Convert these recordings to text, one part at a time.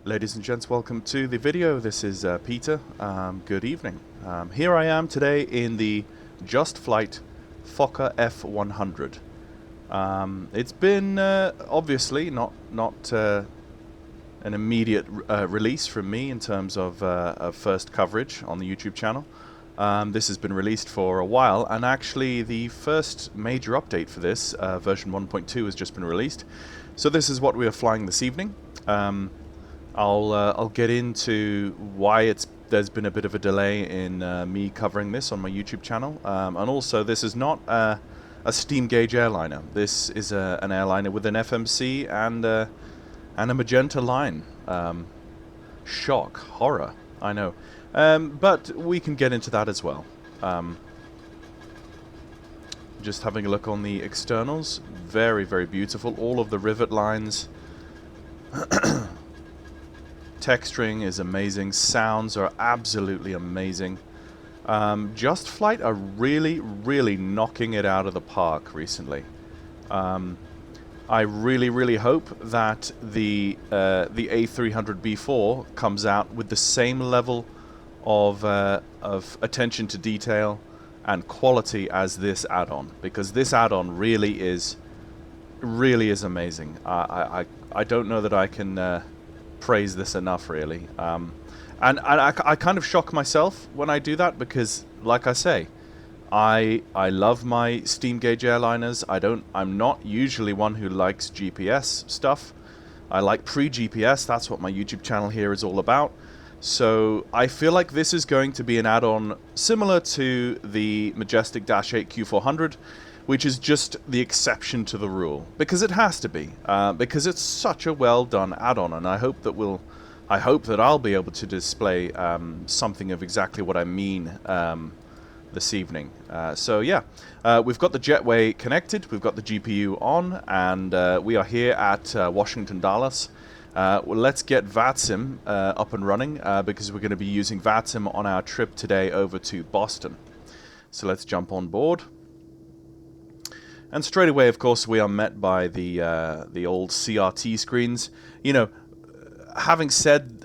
Ladies and gents, welcome to the video. This is Peter. Good evening. Here I am today in the Justflight Fokker F100. It's been obviously not an immediate release from me in terms of first coverage on the YouTube channel. This has been released for a while, and actually the first major update for this, version 1.2, has just been released. So this is what we are flying this evening. I'll get into why there's been a bit of a delay in me covering this on my YouTube channel, and also this is not a steam gauge airliner. This is an airliner with an FMC and a magenta line. Shock, horror, I know, but we can get into that as well. Just having a look on the externals, very, very beautiful. All of the rivet lines. Texturing is amazing. Sounds are absolutely amazing. Justflight are really knocking it out of the park recently. I really hope that the A300B4 comes out with the same level of attention to detail and quality as this add-on, because this add-on really is amazing. I don't know that I can praise this enough, really. And I kind of shock myself when I do that, because, like I say, I love my steam gauge airliners. I'm not usually one who likes GPS stuff. I like pre-GPS. That's what my YouTube channel here is all about. So I feel like this is going to be an add-on similar to the Majestic Dash 8 Q400, which is just the exception to the rule, because it has to be, because it's such a well done add-on, and I hope that I'll be able to display something of exactly what I mean this evening. So yeah, we've got the jetway connected, we've got the GPU on, and we are here at Washington Dulles. Well, let's get VATSIM up and running, because we're going to be using VATSIM on our trip today over to Boston. So let's jump on board. And straight away, of course, we are met by the old CRT screens. You know, having said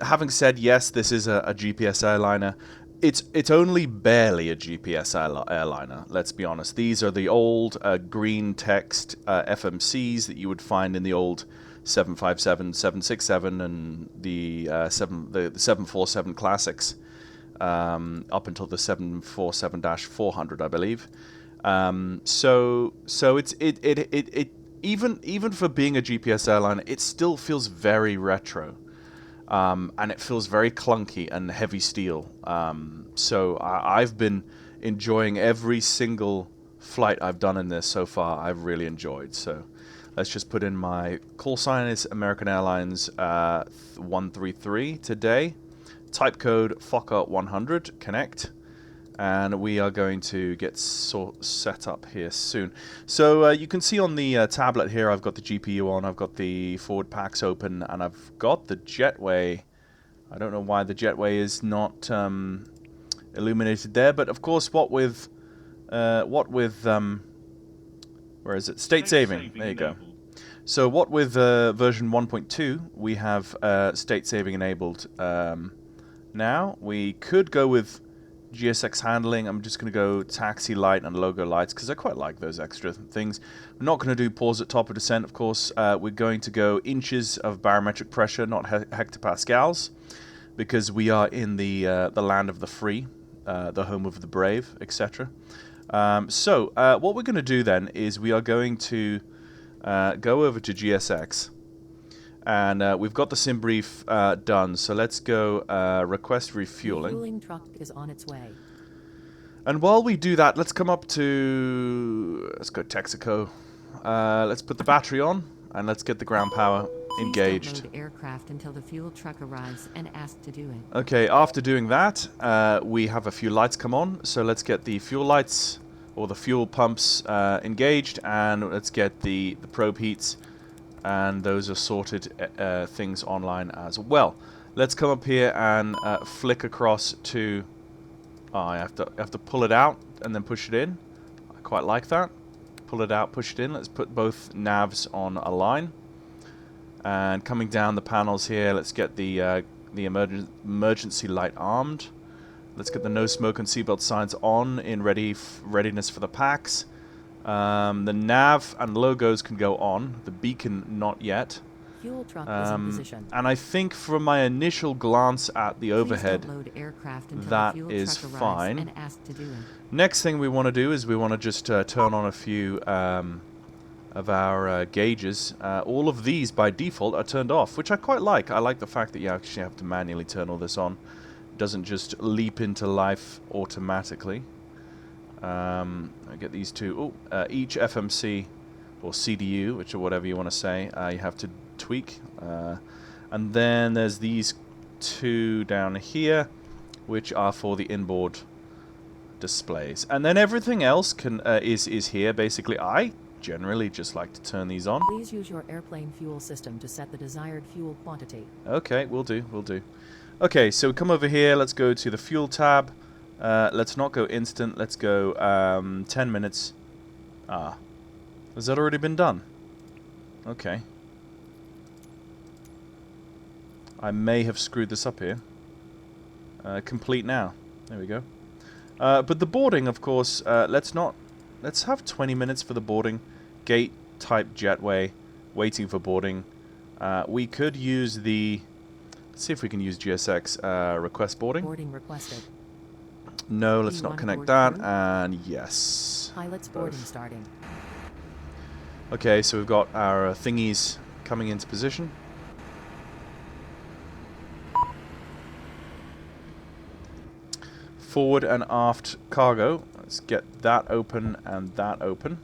yes, this is a GPS airliner. It's only barely a GPS airliner. Let's be honest. These are the old green text FMCs that you would find in the old 757, 767, and the 747 classics, up until the 747-400, I believe. So it's even for being a GPS airliner, it still feels very retro, and it feels very clunky and heavy steel. So I've been enjoying every single flight I've done in this so far. I've really enjoyed. So let's just put in my call sign is American Airlines 133 today, type code Fokker 100, connect. And we are going to get set up here soon. So you can see on the tablet here, I've got the GPU on, I've got the forward packs open, and I've got the jetway. I don't know why the jetway is not illuminated there, but of course, what with where is it? State saving. There you go. So what with version 1.2, we have state saving enabled. Now we could go with GSX handling. I'm just going to go taxi light and logo lights, because I quite like those extra things. We're not going to do pause at top of descent, of course. We're going to go inches of barometric pressure, not hectopascals, because we are in the land of the free, the home of the brave, etc. So what we're going to do then is we are going to go over to GSX. And we've got the sim brief done, so let's go request refueling. The refueling truck is on its way. And while we do that, let's come up to, let's go Texaco. Let's put the battery on, and let's get the ground power engaged. Please don't load aircraft until the fuel truck arrives and ask to do it. Okay, after doing that, we have a few lights come on, so let's get the fuel lights, or the fuel pumps engaged, and let's get the probe heats. And those are sorted things online as well. Let's come up here and flick across to. Oh, I have to pull it out and then push it in. I quite like that. Pull it out, push it in. Let's put both navs on a line. And coming down the panels here, let's get the emergency light armed. Let's get the no smoke and seatbelt signs on in readiness for the packs. The nav and logos can go on. The beacon not yet. Fuel truck is in position. And I think from my initial glance at the overhead, Please don't load aircraft until that the fuel is truck arrives fine. and ask to do it. Next thing we want to do is we want to just turn on a few of our gauges. All of these by default are turned off, which I quite like. I like the fact that you actually have to manually turn all this on. It doesn't just leap into life automatically. I get these two. Each FMC or CDU, which or whatever you want to say, you have to tweak. And then there's these two down here, which are for the inboard displays. And then everything else can is here. Basically, I generally just like to turn these on. Please use your airplane fuel system to set the desired fuel quantity. Okay, we'll do. Okay, so we come over here. Let's go to the fuel tab. Let's not go instant. Let's go 10 minutes. Has that already been done? Okay. I may have screwed this up here. Complete now. There we go. But the boarding, of course, let's have 20 minutes for the boarding. Gate type jetway, waiting for boarding. We could use the... Let's see if we can use GSX request boarding. Boarding requested. No, let's not connect that. And yes. Pilot's boarding starting. Okay, so we've got our thingies coming into position. Forward and aft cargo. Let's get that open and that open.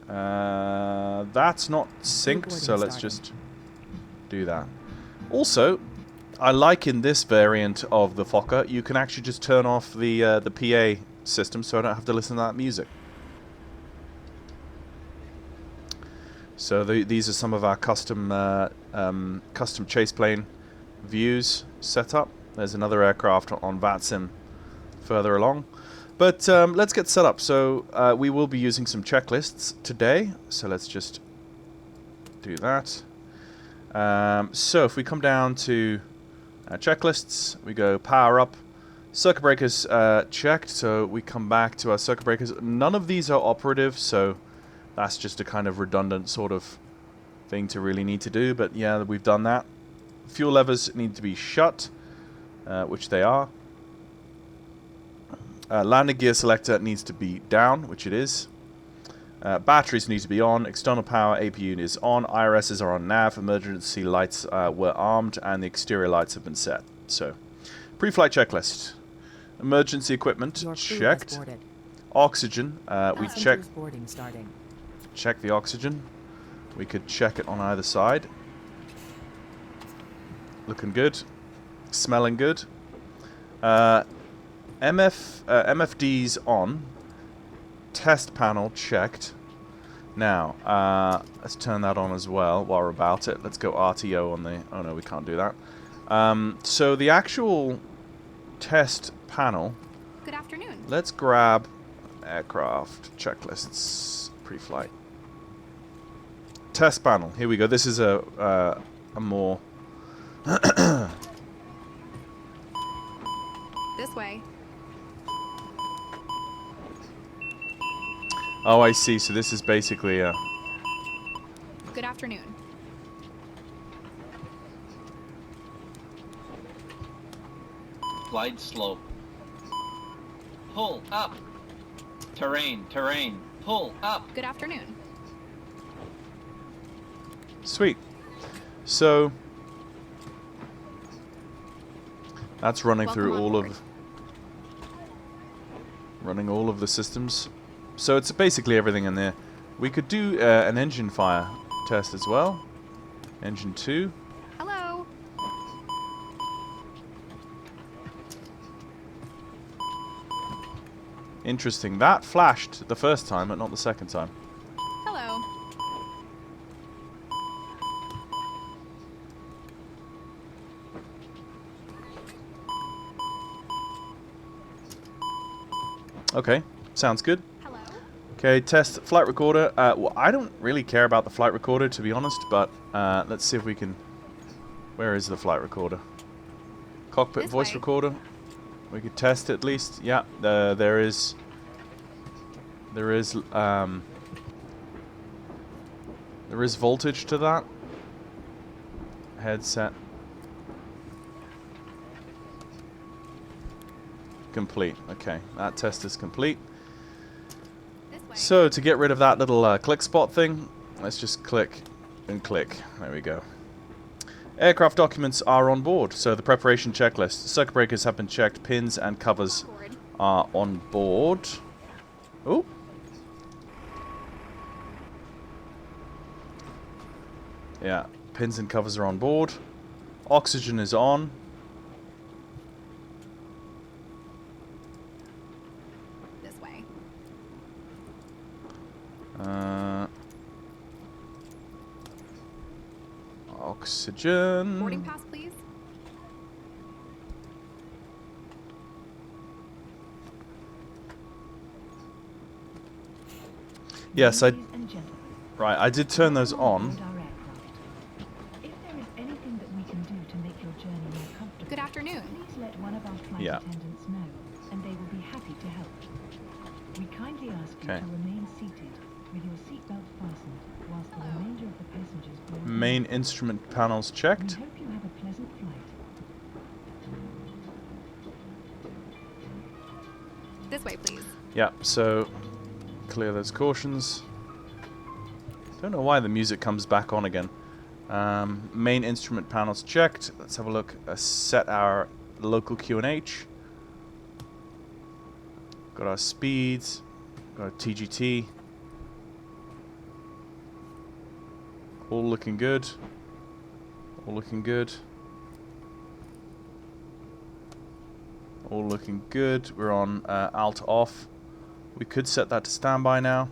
That's not synced, so let's just do that. Also, I like in this variant of the Fokker, you can actually just turn off the PA system, so I don't have to listen to that music. So these are some of our custom chase plane views set up. There's another aircraft on VATSIM further along. But let's get set up. So we will be using some checklists today. So let's just do that. So if we come down to checklists, we go power up. Circuit breakers checked, so we come back to our circuit breakers. None of these are operative, so that's just a kind of redundant sort of thing to really need to do. But yeah, we've done that. Fuel levers need to be shut, which they are. Landing gear selector needs to be down, which it is. Batteries need to be on. External power APU is on. IRSs are on nav. Emergency lights were armed, and the exterior lights have been set. So, pre-flight checklist. Emergency equipment checked. Oxygen, we checked. Check the oxygen. We could check it on either side. Looking good. Smelling good. MFD's on. Test panel checked. Now, let's turn that on as well while we're about it. Let's go RTO on the... Oh no, we can't do that. So the actual test panel... Good afternoon. Let's grab aircraft checklists pre-flight. Test panel. Here we go. This is a more... This way. Oh, I see. So this is basically a... Good afternoon. Glide slope. Pull up. Terrain. Pull up. Good afternoon. Sweet. So... That's running Welcome through on all board. of... Running all of the systems. So it's basically everything in there. We could do an engine fire test as well. Engine 2. Hello. Interesting. That flashed the first time, but not the second time. Hello. Okay, sounds good. Hello. Okay, test flight recorder. Well, I don't really care about the flight recorder, to be honest, but let's see if we can... Where is the flight recorder? Cockpit This voice way. recorder. We could test it at least. Yeah, there is... There is voltage to that. Headset. Complete. Okay, that test is complete. This way. So, to get rid of that little click spot thing, let's just click and click. There we go. Aircraft documents are on board, so the preparation checklist. Circuit breakers have been checked, pins and covers Board. are on board. Oh. Yeah, pins and covers are on board. Oxygen is on. This way. Oxygen. Boarding pass, please. Yes, Ladies and gentlemen, right, I did turn those on. aboard our aircraft. If there is anything that we can do to make your journey more comfortable, Good afternoon. please let one of our flight Yeah. attendants know, and they will be happy to help. We kindly ask you Okay. to remain seated with your seatbelt fastened whilst the remainder of the passengers board. Main instrument panels We checked. hope you have a pleasant flight. This way, please. Yeah, so clear those cautions. Don't know why the music comes back on again. Main instrument panels checked. Let's have a look. Set our local QNH. Got our speeds. Got our TGT. All looking good. All looking good. All looking good. We're on alt off. We could set that to standby now.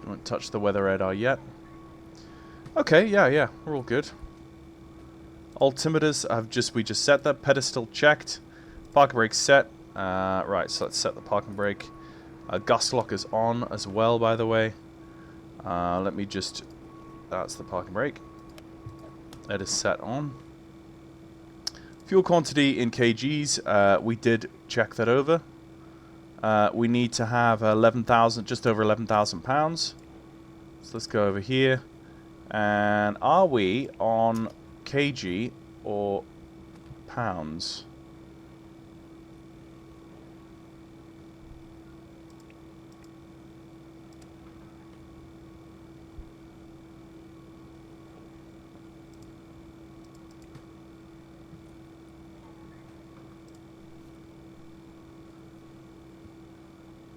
Don't touch the weather radar yet. Okay, yeah, we're all good. Altimeters we just set that. Pedestal checked. Parking brake set. Right, so let's set the parking brake. Gust lock is on as well, by the way. Let me just... That's the parking brake. That is set on. Fuel quantity in kgs, we did check that over. We need to have 11,000, just over 11,000 pounds. So let's go over here. And are we on kg or pounds?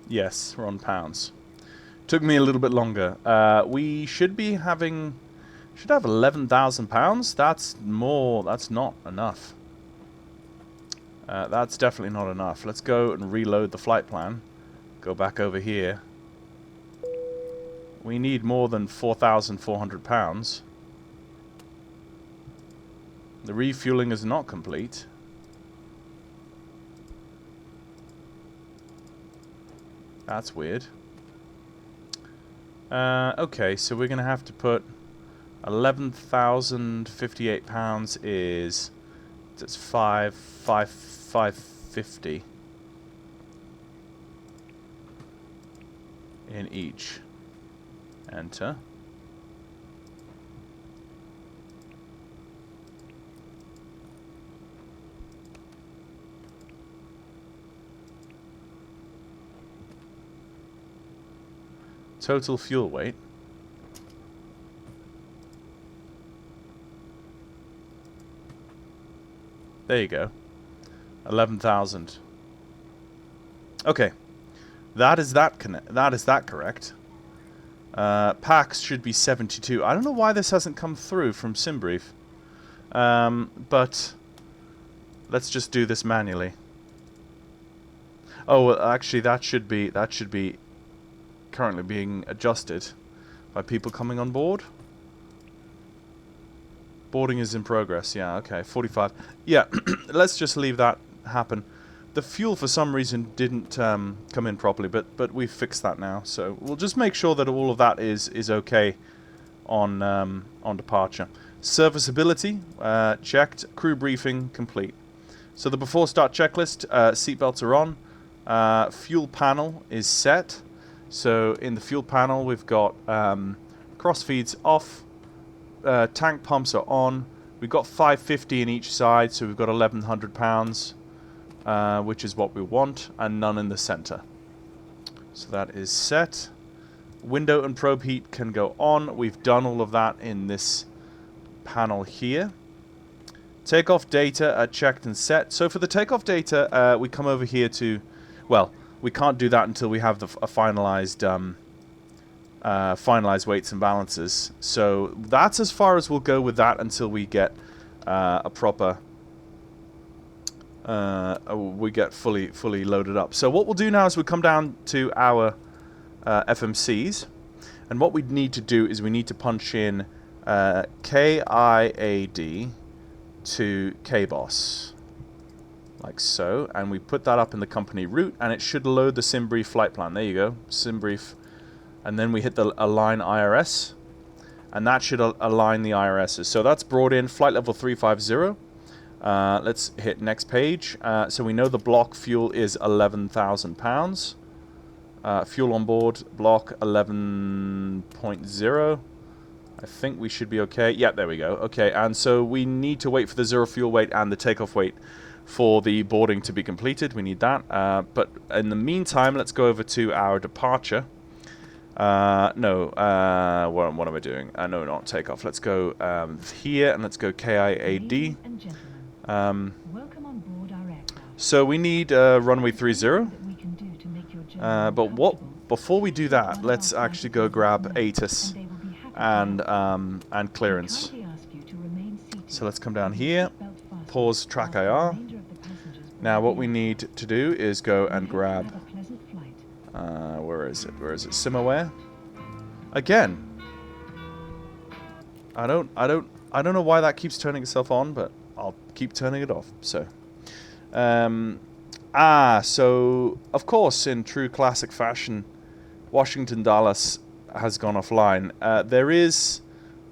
Yes, we're on pounds. Took me a little bit longer. We should be having... Should have 11,000 pounds. That's more... That's not enough. That's definitely not enough. Let's go and reload the flight plan. Go back over here. We need more than 4,400 pounds. The refueling is not complete. That's weird. Okay, so we're going to have to put 11,058 pounds is... That's 550 in each. Enter. Total fuel weight. There you go. 11,000. Okay. That is that correct. Packs should be 72. I don't know why this hasn't come through from SimBrief. But let's just do this manually. Oh, well, actually that should be currently being adjusted by people coming on board. Boarding is in progress. Yeah, okay. 45. Yeah, let's just leave that happen. the fuel for some reason didn't come in properly, but we've fixed that now. So we'll just make sure that all of that is okay on departure. Serviceability checked. Crew briefing complete. So the before start checklist, seatbelts are on. Fuel panel is set. So in the fuel panel we've got cross feeds off. Tank pumps are on. We've got 550 in each side, so we've got 1,100 pounds, which is what we want, and none in the center. So that is set. Window and probe heat can go on. We've done all of that in this panel here. Takeoff data are checked and set. So for the takeoff data, we come over here to, well, we can't do that until we have the finalized weights and balances. So that's as far as we'll go with that until we get a proper, we get fully loaded up. So what we'll do now is we'll come down to our FMCs, and what we need to do is we need to punch in KIAD to KBOS, like so, and we put that up in the company route, and it should load the SimBrief flight plan. There you go, SimBrief, and then we hit the align IRS, and that should align the IRSs. So that's brought in flight level 350. Let's hit next page. So we know the block fuel is 11,000 pounds. Fuel on board block 11.0. I think we should be okay. Yeah, there we go. Okay, and so we need to wait for the zero fuel weight and the takeoff weight for the boarding to be completed. We need that. But in the meantime, let's go over to our departure. What am I doing? No, not takeoff. Let's go here, and let's go KIAD. Ladies and gentlemen, welcome on board our aircraft. So we need runway 30. That we can do to make your journey But comfortable. before we do that, let's actually go grab ATIS And they will be happy to and help. clearance. We kindly ask you to remain seated So let's come down with here, your seatbelt fastened pause track while the IR. remainder of the passengers Now what board we in. need to do is go and We hope you grab, have a pleasant flight. where is it? SimAware. Again. I don't know why that keeps turning itself on, but I'll keep turning it off. So, so of course, in true classic fashion, Washington Dallas has gone offline. There is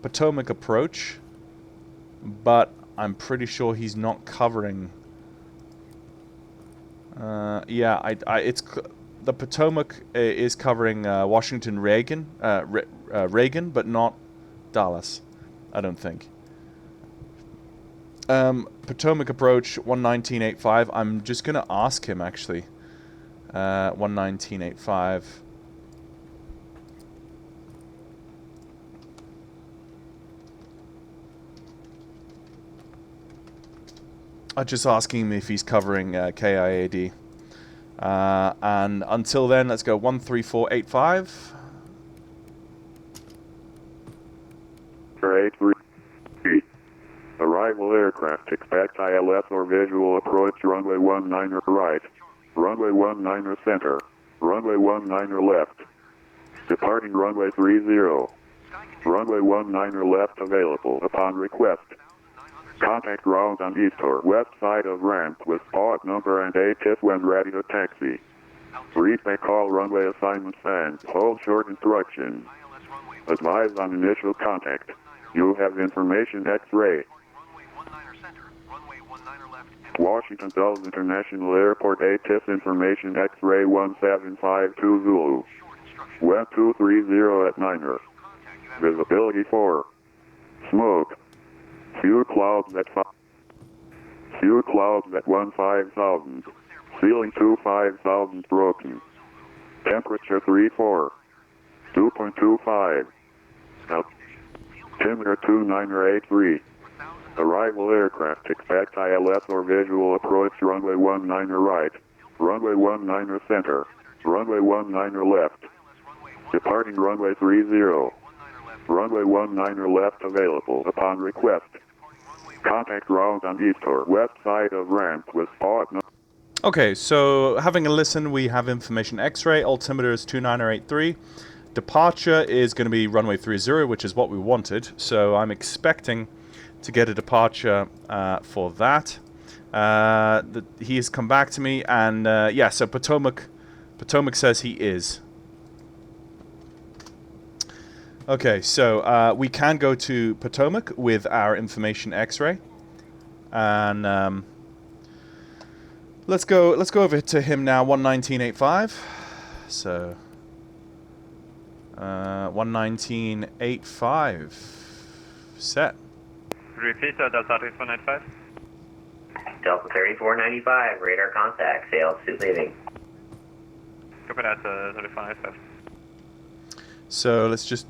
Potomac approach, but I'm pretty sure he's not covering. It's the Potomac is covering Washington Reagan, but not Dallas. I don't think. Potomac approach 119.85. I'm just gonna ask him actually. 119.85. I'm just asking him if he's covering KIAD. And until then, let's go 134.85. 83. Arrival aircraft expect ILS or visual approach runway 19 right. Runway 19 center. Runway 19 left. Departing runway 30. Runway 19 left available upon request. Contact ground on east or west side of ramp with spot number and ATIS when ready to taxi. Read may call runway assignments and hold short instructions. Advise on initial contact. You have information X-ray. Washington Dulles International Airport ATIS information X-ray 1752 Zulu. Web 230 at Niner. Visibility 4. Smoke. Few clouds at 15,000. Ceiling 25,000 broken. Temperature 34. 2.25. Altimeter 2983. Arrival aircraft expect ILS or visual approach runway 19 right. Runway 19 center. Runway 19 left. Departing runway 30. Runway 19 left available upon request. Contact ground on east or west side of ramp with spot number. Okay, so having a listen, we have information X-ray. Altimeter is 2983. Departure is going to be runway 30, which is what we wanted. So I'm expecting to get a departure for that. He has come back to me, and yeah, so Potomac says he is. Okay, so we can go to Potomac with our information X-ray, and let's go over to him now. 119.85. So 119.85 set. Repeat, Delta 3495. Delta 3495, radar contact, sail to leaving. Copy that, 3495. So let's just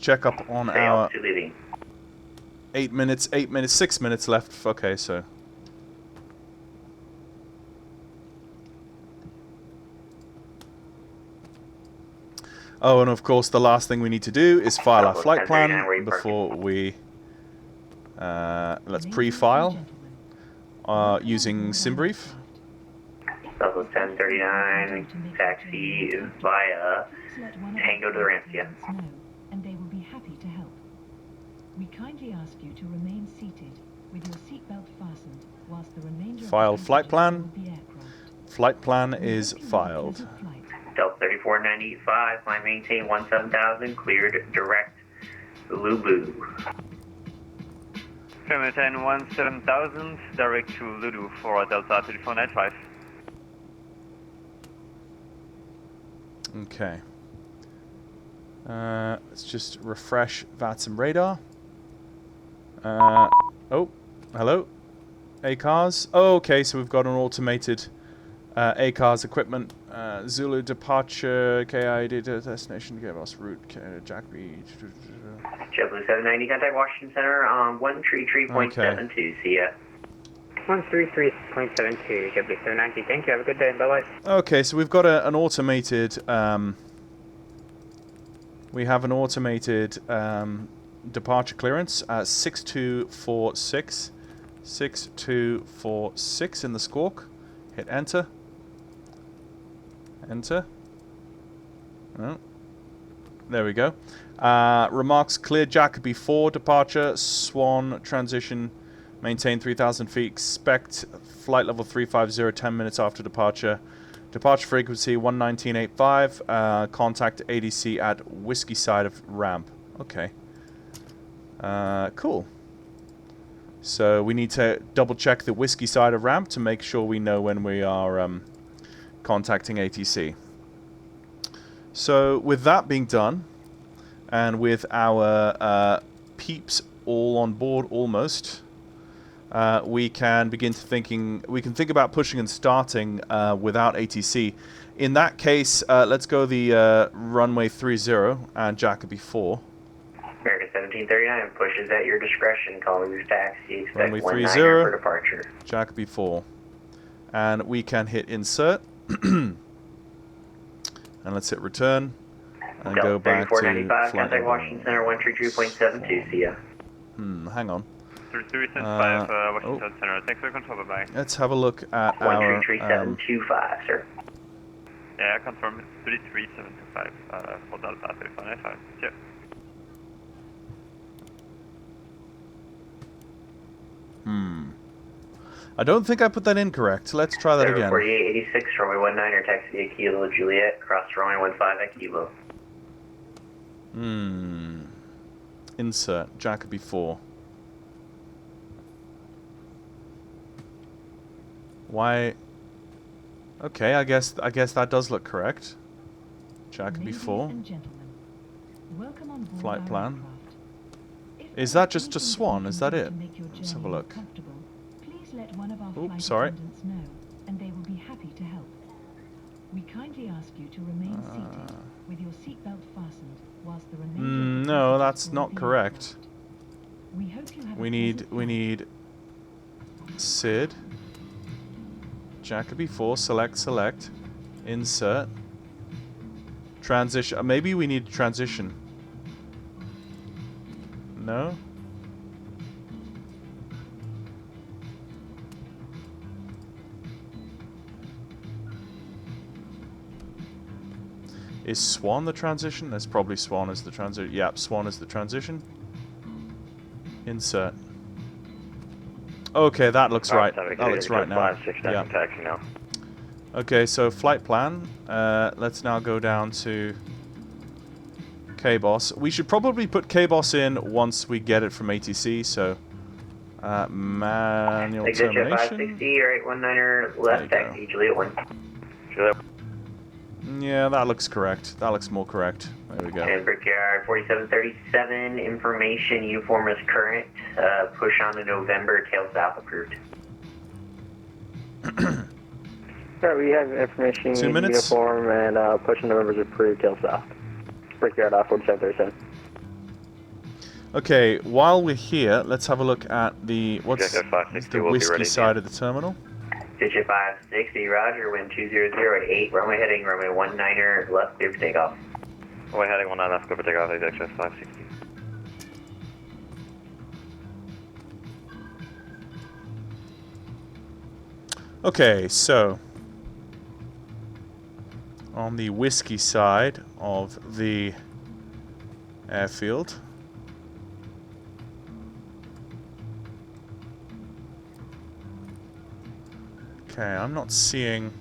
check up on Sail our to leaving. 6 minutes left. Okay, so oh, and of course the last thing we need to do is file our flight plan before we let's pre-file using SimBrief. Delta 1039, taxi via Tango to the ramp, yeah. And they will be happy to help. We kindly ask you to remain seated with your seatbelt fastened whilst the remainder File of the flight plan. passengers aboard the aircraft. Flight plan We is hope you have a filed. pleasant flight. Delta 3495, climb maintain 17000, cleared direct Lubu. Maintain 17000, direct to Ludu for Delta 3495. Okay. Let's just refresh VATSIM radar. Oh, hello. ACARS. Oh, okay, so we've got an automated ACARS equipment. Zulu departure, KI data destination, give us route, Jack B. JetBlue 790, contact Washington Center on 133.72, see ya. 133.72, JetBlue 790, thank you, have a good day, bye-bye. Okay, so we've got an automated, we have an automated departure clearance at 6246. 6246 in the squawk. Hit enter. Enter. Oh. There we go. Remarks clear Jacoby 4 departure. Swan transition. Maintain 3,000 feet. Expect flight level 350 10 minutes after departure. Departure frequency 119.85. Contact ADC at whiskey side of ramp. Okay. Cool. So we need to double check the whiskey side of ramp to make sure we know when we are contacting ATC. So with that being done, and with our peeps all on board almost, we can begin to think about pushing and starting without ATC. In that case, let's go the runway 30 and Jacoby 4. American 1739 pushes at your discretion, calling your taxi, expect Runway 19 30 for departure. Jacoby 4. And we can hit insert. And let's hit return. And go back to 3495, flight contact Washington Center 133.72, see ya. Hang on. 3375, Washington Center, thanks for control, bye-bye. Let's have a look at our... 133.725, sir. Yeah, confirm 33725 for Delta 3495, yeah. I don't think I put that in correct. Let's try that again. 4886, runway 19, taxi via Kilo Juliet, cross runway 15 at Kilo. Insert Jacoby 4. Why? Okay, I guess that does look correct. Jacoby 4. Ladies and gentlemen, welcome on board Flight our plan. aircraft. If Is there that just a anything Swan? we Is can that do it? to make your Let's have a journey look. comfortable, please let one of our Oops, flight sorry. attendants know, and they will be happy to help. We kindly ask you to remain seated with your seatbelt fastened whilst the remainder of the No, passengers that's board not the correct. aircraft. We hope you have We a need pleasant flight. Sid. Jacoby 4, select. Insert. Transition. Maybe we need transition. No? Is Swan the transition? That's probably Swan is the transition. Yep, Swan is the transition. Insert. Okay, that looks right. That looks right now. Yeah. Taxi now. Okay, so flight plan. Let's now go down to KBOS. We should probably put KBOS in once we get it from ATC, so manual Exit jet termination. 560, or 819er left, taxi, Juliet 1. Juliet. Yeah, that looks correct. That looks more correct. There we go. And Brickyard 4737, information uniform is current. Push on to November, tail south approved. Alright, we have information 2 minutes. uniform and push on November's approved, tail south. Brickyard 4737. Okay, while we're here, let's have a look at the Objective 560 the will be whiskey ready. side of the terminal. Digit 560, roger, wind 200 at 8, runway heading, runway 19er, left, clear for takeoff. Runway heading 19 left, go for takeoff, exit 560. Okay, so on the whiskey side of the airfield, okay, I'm not seeing.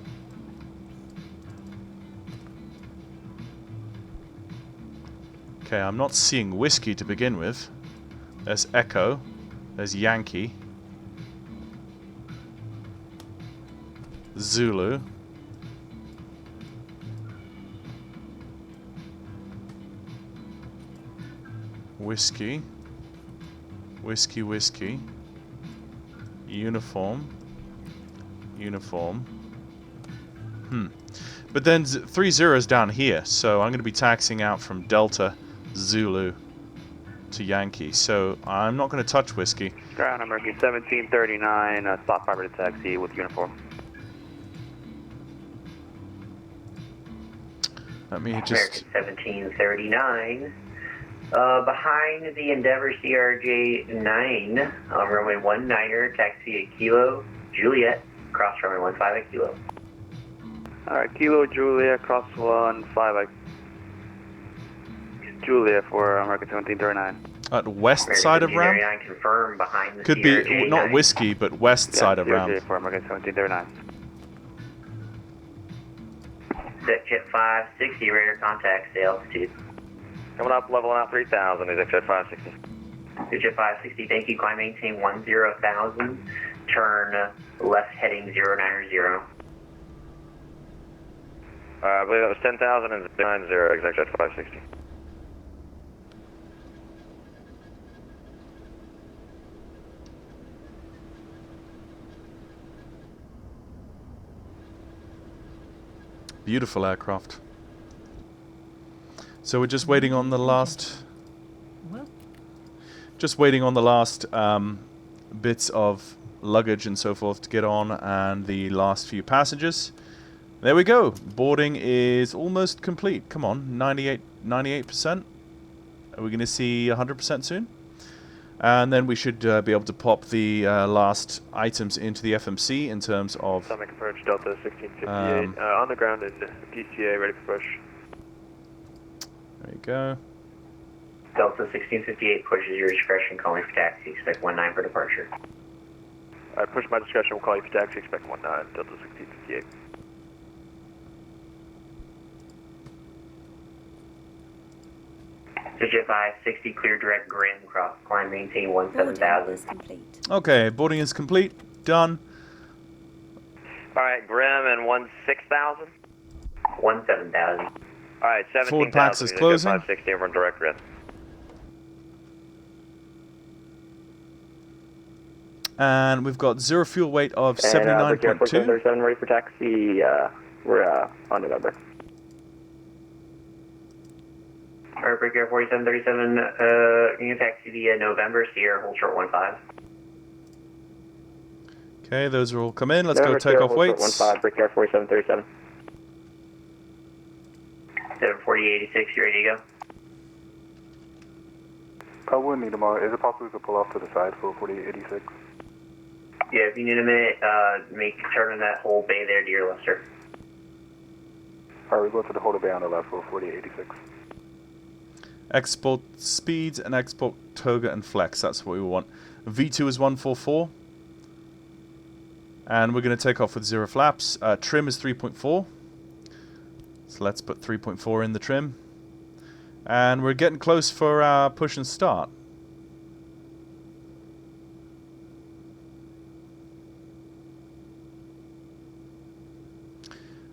Okay, I'm not seeing whiskey to begin with. There's Echo. There's Yankee. Zulu. Whiskey. Whiskey, whiskey. Uniform. Uniform. But then 3 zeros down here, so I'm going to be taxiing out from Delta, Zulu to Yankee. So I'm not going to touch whiskey. Ground American 1739, stop fiber to taxi with uniform. Let me just. American 1739. Behind the Endeavour CRJ-9, runway 19er, taxi at Kilo, Juliet, cross runway 15 at Kilo. Alright, Kilo Juliet, cross 15 Juliet for American 1739. At west side of Ram? 1739 confirmed behind the Could CRJ-9. be not whiskey, but west side of Ram. For American 1739. Set jet 560, radar contact, stay altitude. Coming up, leveling out 3000, is jet 560. Jet 560, thank you, climb maintain 10,000, turn left heading 090. I believe that was 10,000 and 90, exact jet 560. Beautiful aircraft. So we're just waiting on the last. Well, Just waiting on the last bits of luggage and so forth to get on, and the last few passengers. There we go. Boarding is almost complete. Come on, 98%. Are we going to see 100% soon? And then we should be able to pop the last items into the FMC in terms of. Summit approach Delta 1658 on the ground in PCA, ready for push. There you go. Delta 1658 pushes your discretion, calling for taxi, expect 19 for departure. Alright, push my discretion, we'll call you for taxi, expect 19, Delta 1658. Jet 560, clear direct Grim, cross climb maintain 17,000. Okay, boarding is complete. Done. Alright, Grim and 16,000. 17,000. Alright, 17,000. Forward packs is closing. 560, everyone direct red. And we've got zero fuel weight of 79.2. 47 ready for taxi. We're on November. Alright, Brickyard 4737, you taxi via November, Sierra, hold short 15. Okay, those are all come in. Let's November, go take Sierra, off hold short weights. 15, Brickyard 4737. 74086, you ready to go? I would need them. Is it possible we could pull off to the side for 4886? Yeah, if you need a minute, turn in that whole bay there to your left, sir. Alright, we go to the holder bay on the left for 4886. Export speeds and export toga and flex. That's what we want. V2 is 144. And we're going to take off with 0 flaps. Trim is 3.4. So let's put 3.4 in the trim. And we're getting close for our push and start.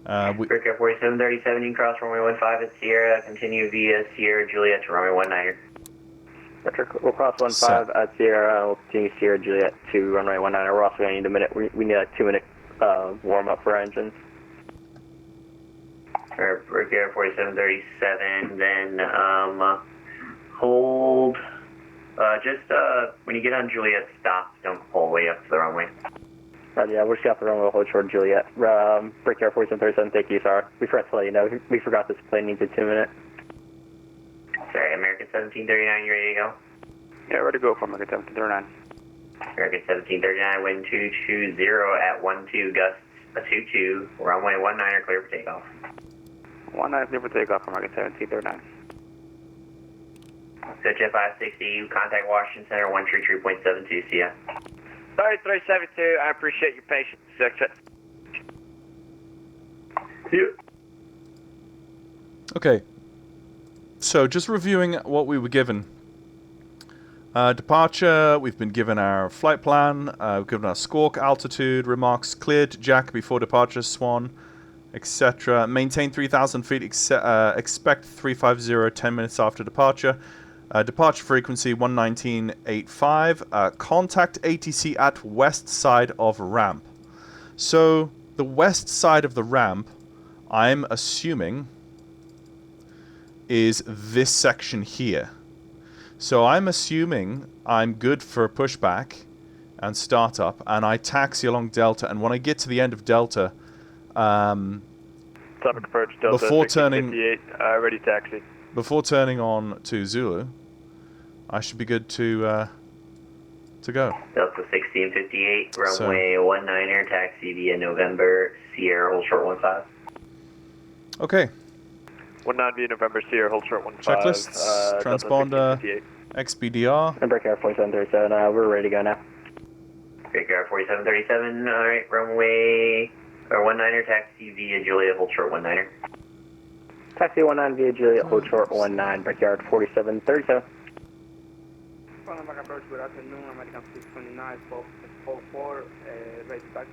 Breaker 4737, you can cross runway 15 at Sierra, continue via Sierra Juliet to runway 19er. We'll cross 15 at Sierra, we'll continue Sierra Juliet to runway 19er. We're also going to need a minute, we need like 2 minute warm up for engines. Breaker 4737, then hold, when you get on Juliet, stop, don't pull all the way up to the runway. Yeah, we're just off the runway, hold short Juliet. Breaker 4737, thank you, sorry. We forgot to let you know, we forgot this plane needs a 2 minute. Sorry, American 1739, you ready to go? Yeah, ready to go for American 1739. American 1739, wind 220 at 12, gusts a 22, runway 19er, clear for takeoff. 19 clear for takeoff for American 1739. Switch at 560, contact Washington Center, 133.72, see ya. Sorry, 372, I appreciate your patience. Okay. So just reviewing what we were given. Departure, we've been given our flight plan, we've given our squawk, altitude, remarks, cleared, jack before departure, swan, etc. Maintain 3,000 feet, expect 350 10 minutes after departure. Departure frequency 119.85. Contact ATC at west side of ramp. So the west side of the ramp, I'm assuming, is this section here. So I'm assuming I'm good for pushback and startup, and I taxi along Delta, and when I get to the end of Delta, Topic approach, Delta before turning, 58, ready taxi. Before turning on to Zulu, I should be good to go. Delta 1658, runway 19er, taxi via November, Sierra, hold short 15. Okay. 19 via November, Sierra, hold short 15. Checklists, transponder, XBDR. And Breaker 4737, we're ready to go now. Breaker 4737, alright, runway, or 19er, taxi via Juliet, hold short 19er. Taxi 19 via Juliet, hold short 19, Brickyard 4737. Approach, good afternoon, American 629, 44, right back.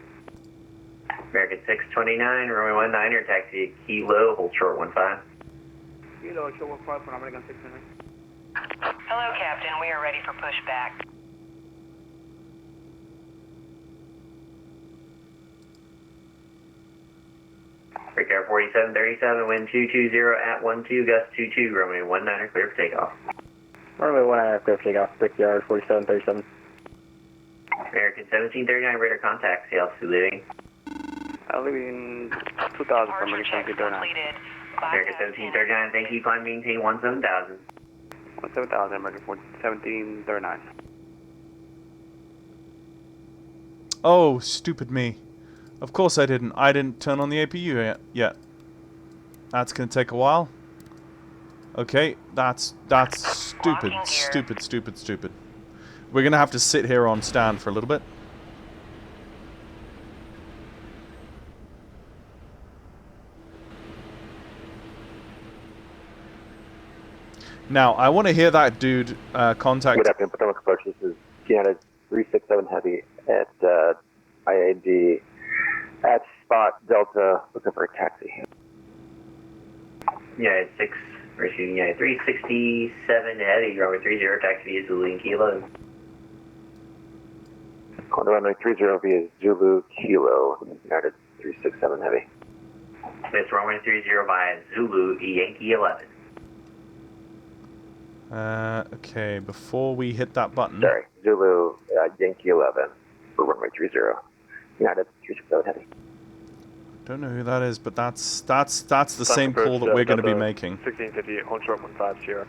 American 629, runway 19er, taxi Kilo, hold short 15. Kilo, short 15 from American 629. Hello, Captain, we are ready for pushback. Breaker 4737, wind 220 at 12, gust 22, runway 19er, clear for takeoff. Runway 19er, clear for takeoff, Brickyard 4737. American 1739, radar contact, see altitude leaving. Leaving 2000 from American 1739. American 1739, thank you, climb maintain 17,000. 17,000, American 1739. Oh, stupid me. Of course I didn't. I didn't turn on the APU yet. That's gonna take a while. Okay, that's stupid, stupid. We're gonna have to sit here on stand for a little bit. Now, I want to hear that dude contact... Good afternoon, Potomac Approach. This is Canada 367 Heavy at IAG at spot Delta, looking for a taxi. Yeah, 367 Heavy, runway 30, taxi via Zulu and Kilo. On runway 30 via Zulu Kilo, United 367 Heavy. It's runway 30 via Zulu, Yankee 11. Okay, before we hit that button... Sorry, Zulu, Yankee 11 for runway 30, United 367 Heavy. Don't know who that is, but that's the same call that we're going to be making. 1658, hold short 15, Sierra.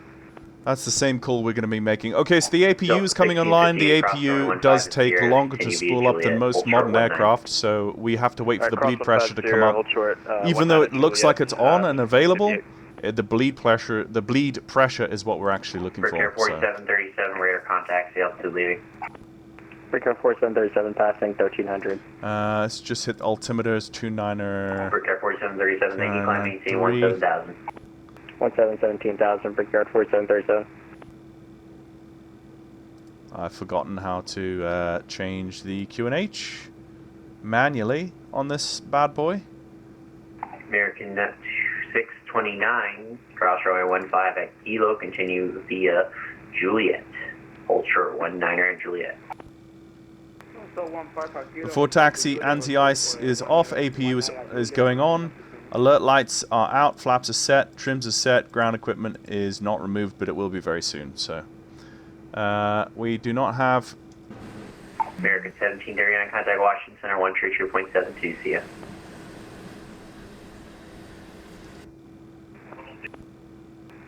That's the same call we're going to be making. Okay, so the APU is coming online. The APU does take longer to spool up than most modern aircraft, so we have to wait for the bleed pressure to come up. Even though it looks like it's on and available, the bleed pressure is what we're actually looking for. Breaker 4737, radar contact, see altitude leaving. Brickyard 4737 passing 1300. Let's just hit altimeters 29er. Brickyard 4737, thank you, climb maintain 3. 17,000. 17,000, Brickyard 4737. I've forgotten how to change the QNH manually on this bad boy. American 629, cross runway 15 at Kilo, continue via Juliet. Hold short 19er at Juliet. Before taxi, anti-ice is off, APU is going on, alert lights are out, flaps are set, trims are set, ground equipment is not removed, but it will be very soon. So we do not have... American 1739, contact Washington Center 132.72, see ya.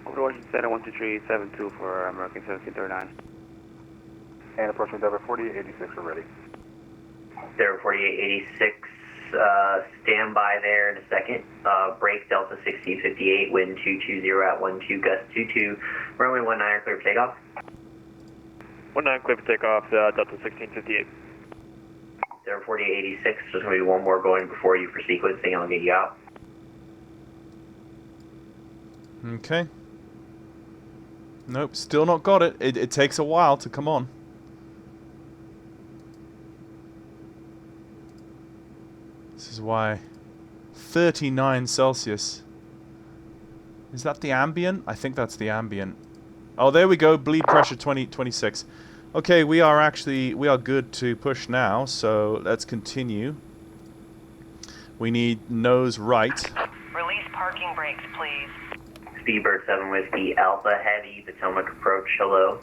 Over to Washington Center 12372 for American 1739. And approaching Endeavor 4886, we're ready. Endeavor 4886, stand by there in a second. Break Delta 1658, wind 220 at 12, gust 22, runway 19, clear for takeoff. 19, clear for takeoff, Delta 1658. Endeavor 4886, there's going to be one more going before you for sequencing, I'll get you out. Okay. Nope, still not got it. It takes a while to come on. This is why 39 Celsius. Is that the ambient? I think that's the ambient. Oh, there we go. Bleed pressure 26. Okay, we are good to push now, so let's continue. We need nose right. Release parking brakes, please. Speedbird 7 Whiskey Alpha Heavy, Potomac approach, hello.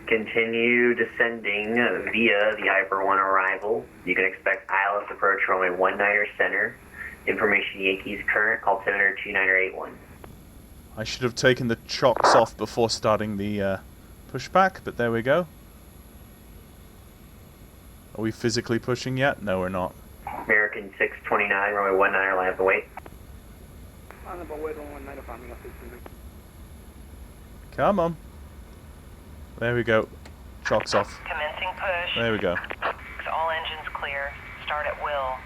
Continue descending via the Hyper 1 arrival. You can expect ILS approach runway 19er center. Information Yankees current, altimeter 2981. I should have taken the chocks off before starting the pushback, but there we go. Are we physically pushing yet? No, we're not. American 629, runway 19er, line up and wait. Come on. There we go. Chocks off. Commencing push. There we go. All engines clear. Start at will.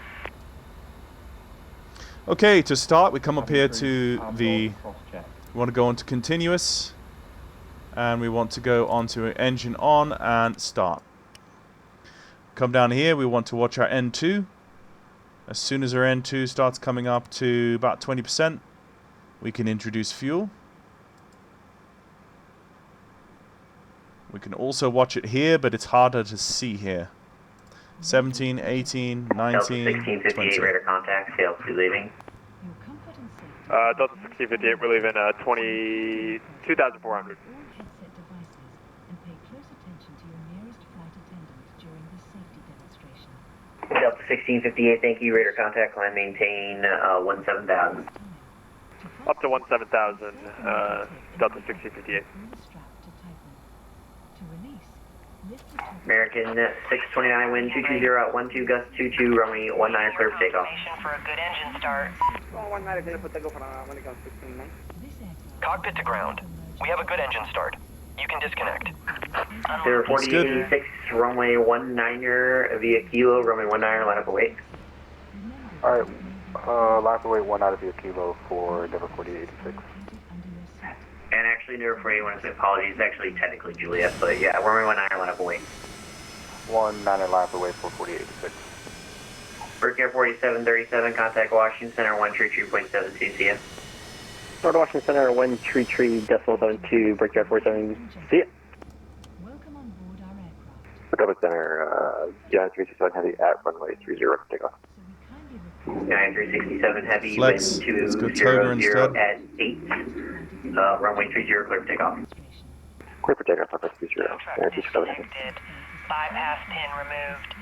Okay, to start, we come up here to the... We want to go onto continuous. And we want to go onto engine on and start. Come down here, we want to watch our N2. As soon as our N2 starts coming up to about 20%, we can introduce fuel. We can also watch it here, but it's harder to see here. 17, 18, 19, 1658, radar contact, sails to leaving. Delta 1658, we're leaving 22,400. Delta 1658, thank you, radar contact, climb maintain 17,000. Up to 17,000, Delta 1658. American 629, wind 220 at 12, gust 22, runway 19, clear for takeoff. For a good engine start. Cockpit to ground. We have a good engine start. You can disconnect. There 4886, runway 19er via Kilo, runway 19er, line up and wait. Alright, line up and wait 19 via Kilo for Endeavor 4886. And actually, Endeavor 4816, apologies, it's actually technically Juliet, but yeah, runway 19er, line up and wait. 19er, line up and wait for 4886. Brickyard 4737, contact Washington Center 132.72, see ya. North Washington Center 133.72, Brickyard 47, see ya. Endeavor Center, United 367 Heavy at runway 30 for takeoff. 9367 Heavy, Flex. wind Let's go Toga 200 instead. at 8, runway 30, clear for takeoff. Clear for takeoff, runway 30, Traffic disconnected. Bypass pin removed.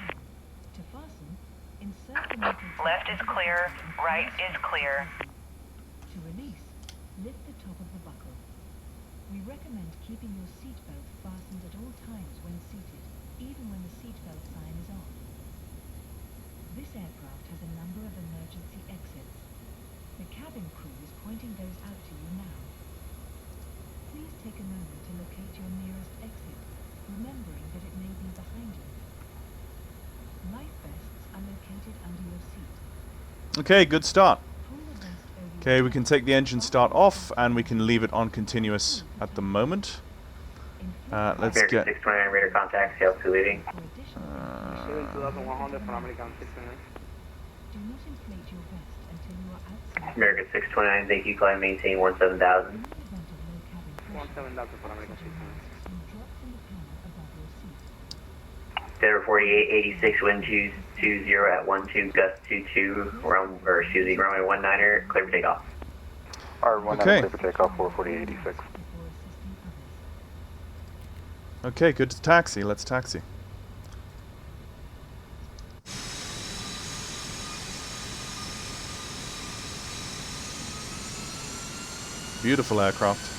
Left is clear, right is clear. To release, lift the top of the buckle. We recommend keeping your seatbelt fastened at all times when seated, even when the seatbelt sign is on. This aircraft has a number of emergency exits. The cabin crew is pointing those out to you now. Please take a moment to locate your nearest exit, remembering that it may be behind you. located under your seat. Okay, good start. Pull the vest over Okay, we can take the engine start off and we can leave it on continuous at the moment. Let's American get... 629 radar contact, CL2 leaving. for additional 2100 from American 629. do not inflate your vest until you are outside. American 629, thank you, climb, maintain 17,000. In the event of low cabin pressure, 17,000 from American setting 629. masks will drop from the panel above your seat. Denver 4886, wind 220 at 12, gust 22, runway 19er, clear for takeoff. R19 Okay. clear for takeoff for 4886. Before assisting others. Okay, good to taxi. Let's taxi. Beautiful aircraft.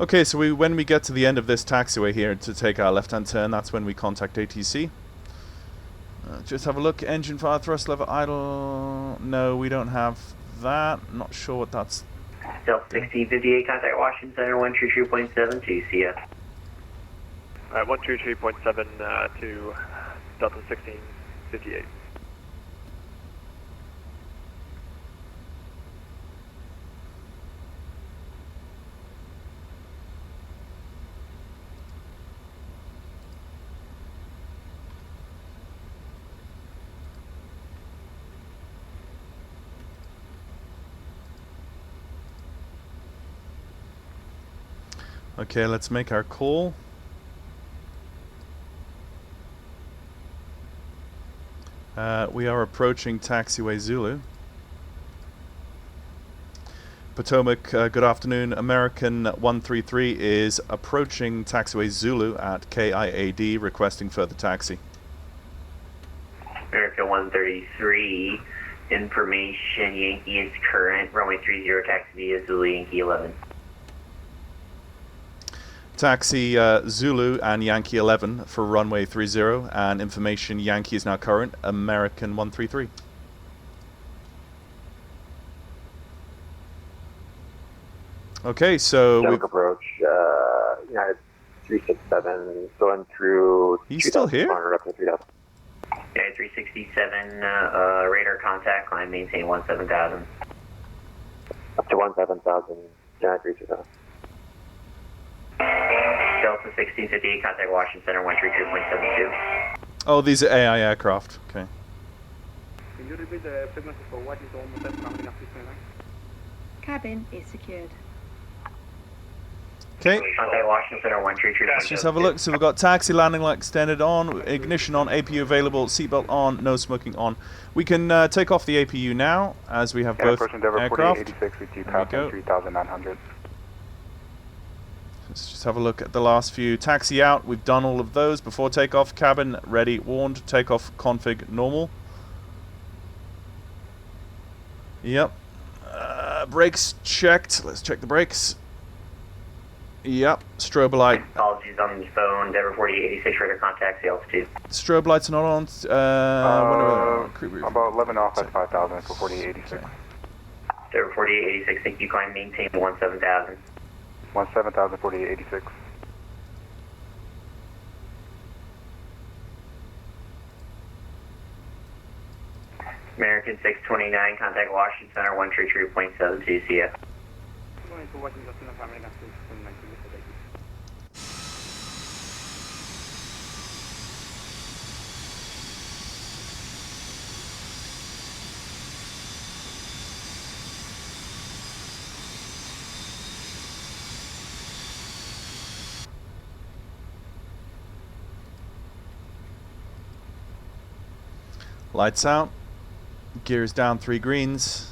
Okay, so when we get to the end of this taxiway here to take our left-hand turn, that's when we contact ATC. Just have a look. Engine fire, thrust lever idle. No, we don't have that. Not sure what that's. Delta 1658, contact Washington Center 133.72, see ya. 123.7 to Delta 1658. Okay, let's make our call. We are approaching taxiway Zulu. Potomac, good afternoon. American 133 is approaching taxiway Zulu at KIAD, requesting further taxi. American 133, information Yankee is current, runway 30, taxi via Zulu Yankee 11. Taxi Zulu and Yankee 11 for runway 30, and information Yankee is now current, American 133. Okay, so Potomac approach, United 367, going through. He's still here? Up to 3,000. Yeah, 367, radar contact, climb, maintain 17,000. Up to 17,000, United 367. Delta 1658, contact Washington Center 132.72. Oh, these are AI aircraft. Okay. Can you repeat the frequency for Washington Center from American 629? Cabin is secured. Okay. Contact Washington Center 132.72. Let's just have a look. So we've got taxi, landing light extended on, ignition on, APU available, seatbelt on, no smoking on. We can take off the APU now, as we have both aircraft. There we go. 3,900. Let's just have a look at the last few. Taxi out. We've done all of those before takeoff. Cabin ready, warned. Takeoff config normal. Yep. Brakes checked. Let's check the brakes. Yep. Strobe light. Apologies on the phone, Denver 4886, radar contact, the altitude. Strobe lights are not on. About 11 off at 5,000 for 4886. Denver 4886, thank you, climb, maintain 17,000. 17,000 4886. American 629, contact Washington Center 133.72, see ya. Going to Washington Center from American 629, thank you. Lights out. Gears down 3 greens.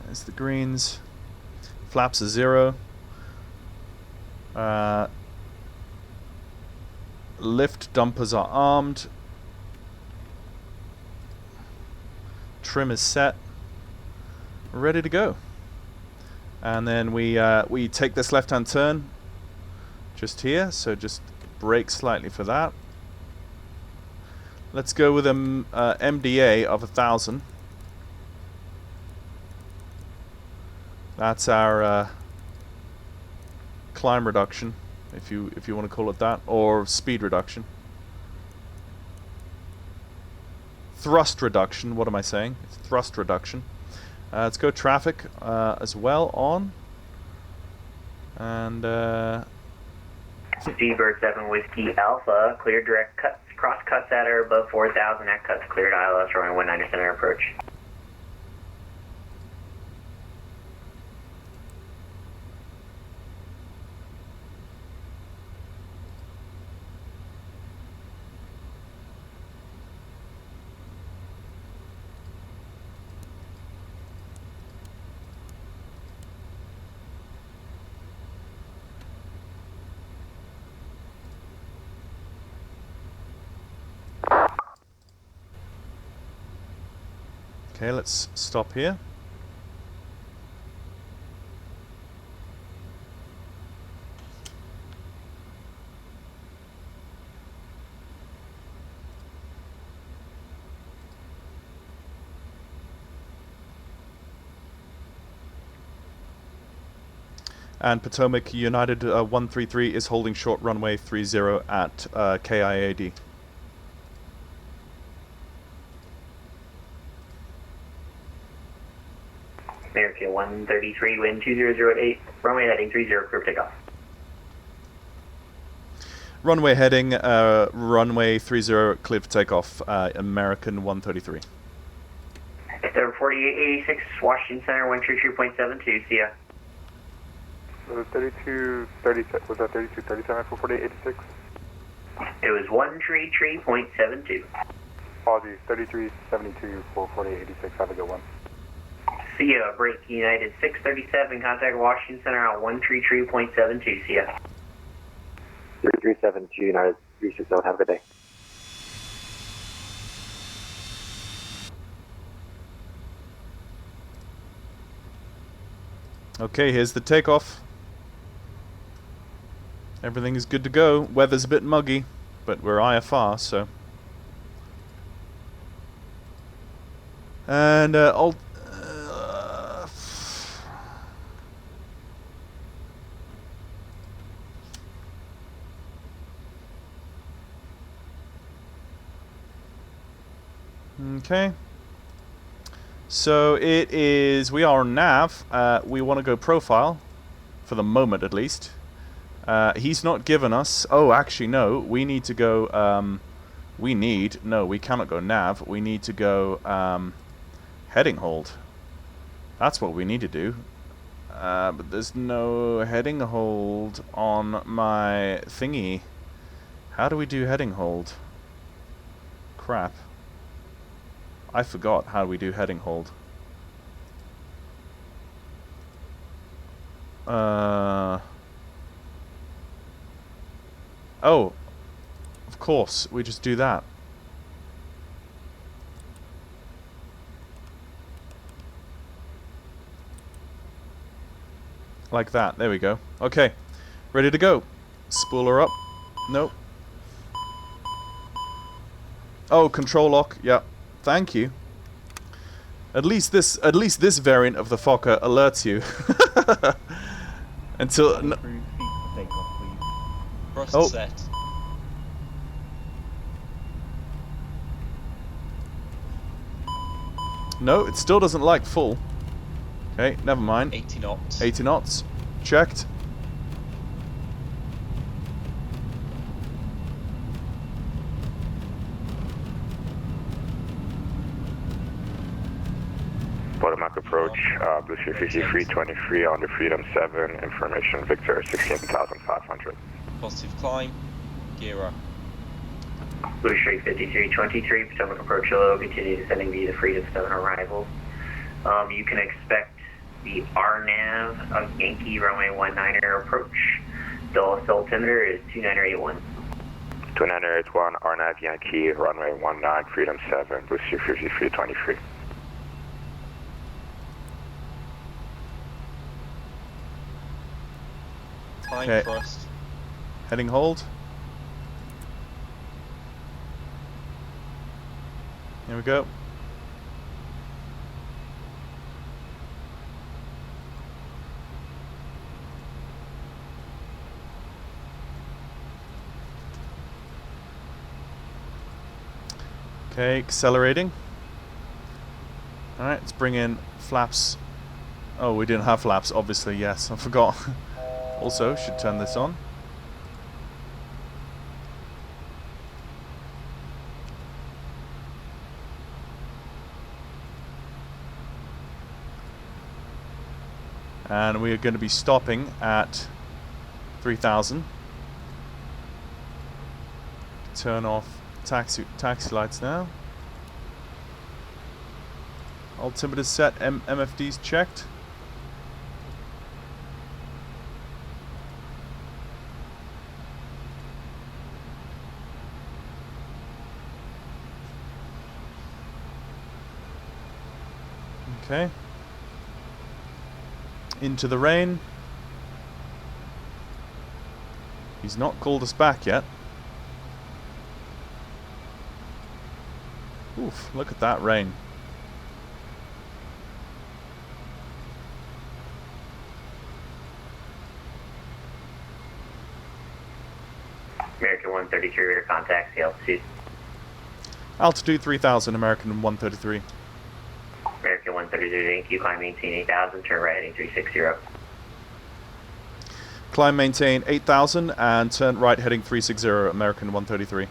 There's the greens. Flaps are 0. Lift dumpers are armed. Trim is set. Ready to go. And then we take this left-hand turn just here, so just brake slightly for that. Let's go with an MDA of 1,000. That's our climb reduction, if you want to call it that, or speed reduction. Thrust reduction. What am I saying? It's thrust reduction. Let's go traffic as well on. And Seabird 7 Whiskey Alpha, clear direct cuts, cross cuts at or above 4,000 at cuts, cleared ILS runway 19 center approach. okay, let's stop here. And Potomac United 133 is holding short runway 30 at KIAD. American 133, wind 2008, runway heading 30, clear for takeoff. Runway heading, runway 30, cleared for takeoff, American 133. 4886, Washington Center, 133.72, see ya. Was it 3237? Was that 3237 for 4886? It was 133.72. Apologies, 3372 for 4886. Have a good one. See ya, break United 637, contact Washington Center on 133.72, see ya. 3372 United 360, have a good day. Okay, here's the takeoff. Everything is good to go. Weather's a bit muggy, but we're IFR, so. And okay. So it is, we are on nav. We want to go profile, for the moment at least. He's not given us, oh actually no, we need to go, no, we cannot go nav. We need to go heading hold. That's what we need to do. But there's no heading hold on my thingy. How do we do heading hold? Crap. I forgot how we do heading hold. Oh, of course, we just do that. Like that, there we go. Okay, ready to go. Spool her up. Nope. Oh, control lock, yeah. Thank you. At least this variant of the Fokker alerts you. Until Thrust set. No, it still doesn't like full. Okay, never mind. 80 knots. 80 knots. Checked. Potomac approach, Blue 5323 on the Freedom 7, information Victor 16,500. Positive climb, gear up. Blue Street 5323, Potomac approach hello, continue descending via the Freedom 7 arrival. You can expect the RNAV of Yankee runway 19 approach. The altimeter is 2981. 2981, RNAV Yankee, runway 19, Freedom 7, Blue 5323. Climb thrust. Heading hold. Here we go. Okay, accelerating. Alright, let's bring in flaps. Oh, we didn't have flaps, obviously, yes, I forgot. Also, should turn this on. And we are going to be stopping at 3,000. Turn off taxi lights now. Altimeter's set, MFD's checked. Okay. Into the rain. He's not called us back yet. Oof, look at that rain. American 133, rear contact, the altitude. Altitude 3,000, American 133. American 133, thank you, climb maintain 8,000, turn right heading 360. Climb maintain 8,000 and turn right heading 360, American 133.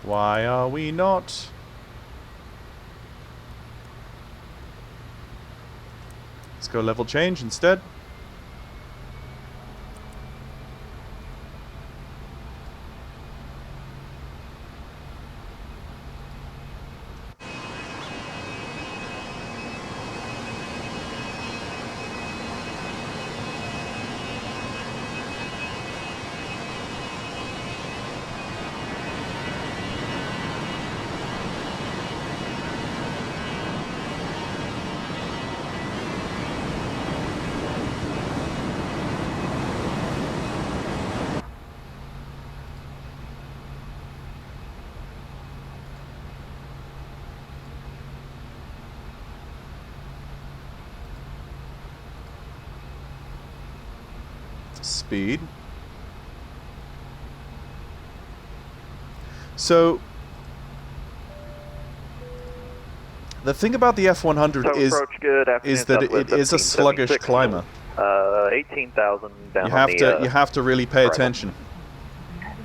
Why are we not? Let's go level change instead. Speed. So the thing about the F100 is that it is a sluggish climber. 18,000 down You have to really pay attention.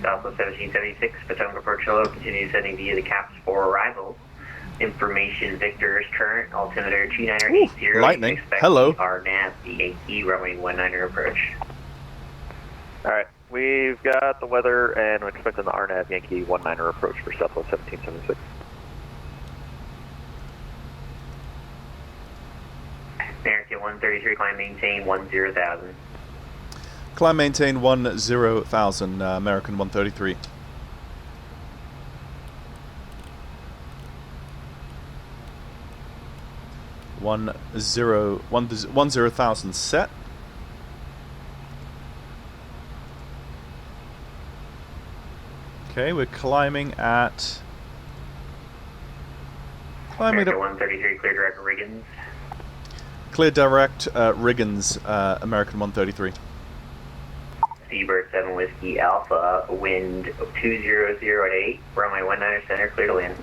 Southwest 1776, Potomac approach hello, continue sending via the caps for arrivals. Information Victor is current, altimeter 2980. Lightning. Hello. Our nav, the runway 19 approach. Alright, we've got the weather and we're expecting the RNAV Yankee 19er approach for Southwest 1776. American 133, climb maintain 10,000. Climb maintain 10,000, American 133. One zero thousand set. Okay, we're climbing at. American 133, clear direct Riggins. Clear direct Riggins, American 133. Seabird 7 Whiskey Alpha, wind 200 at 8, runway 19 center, clear to land.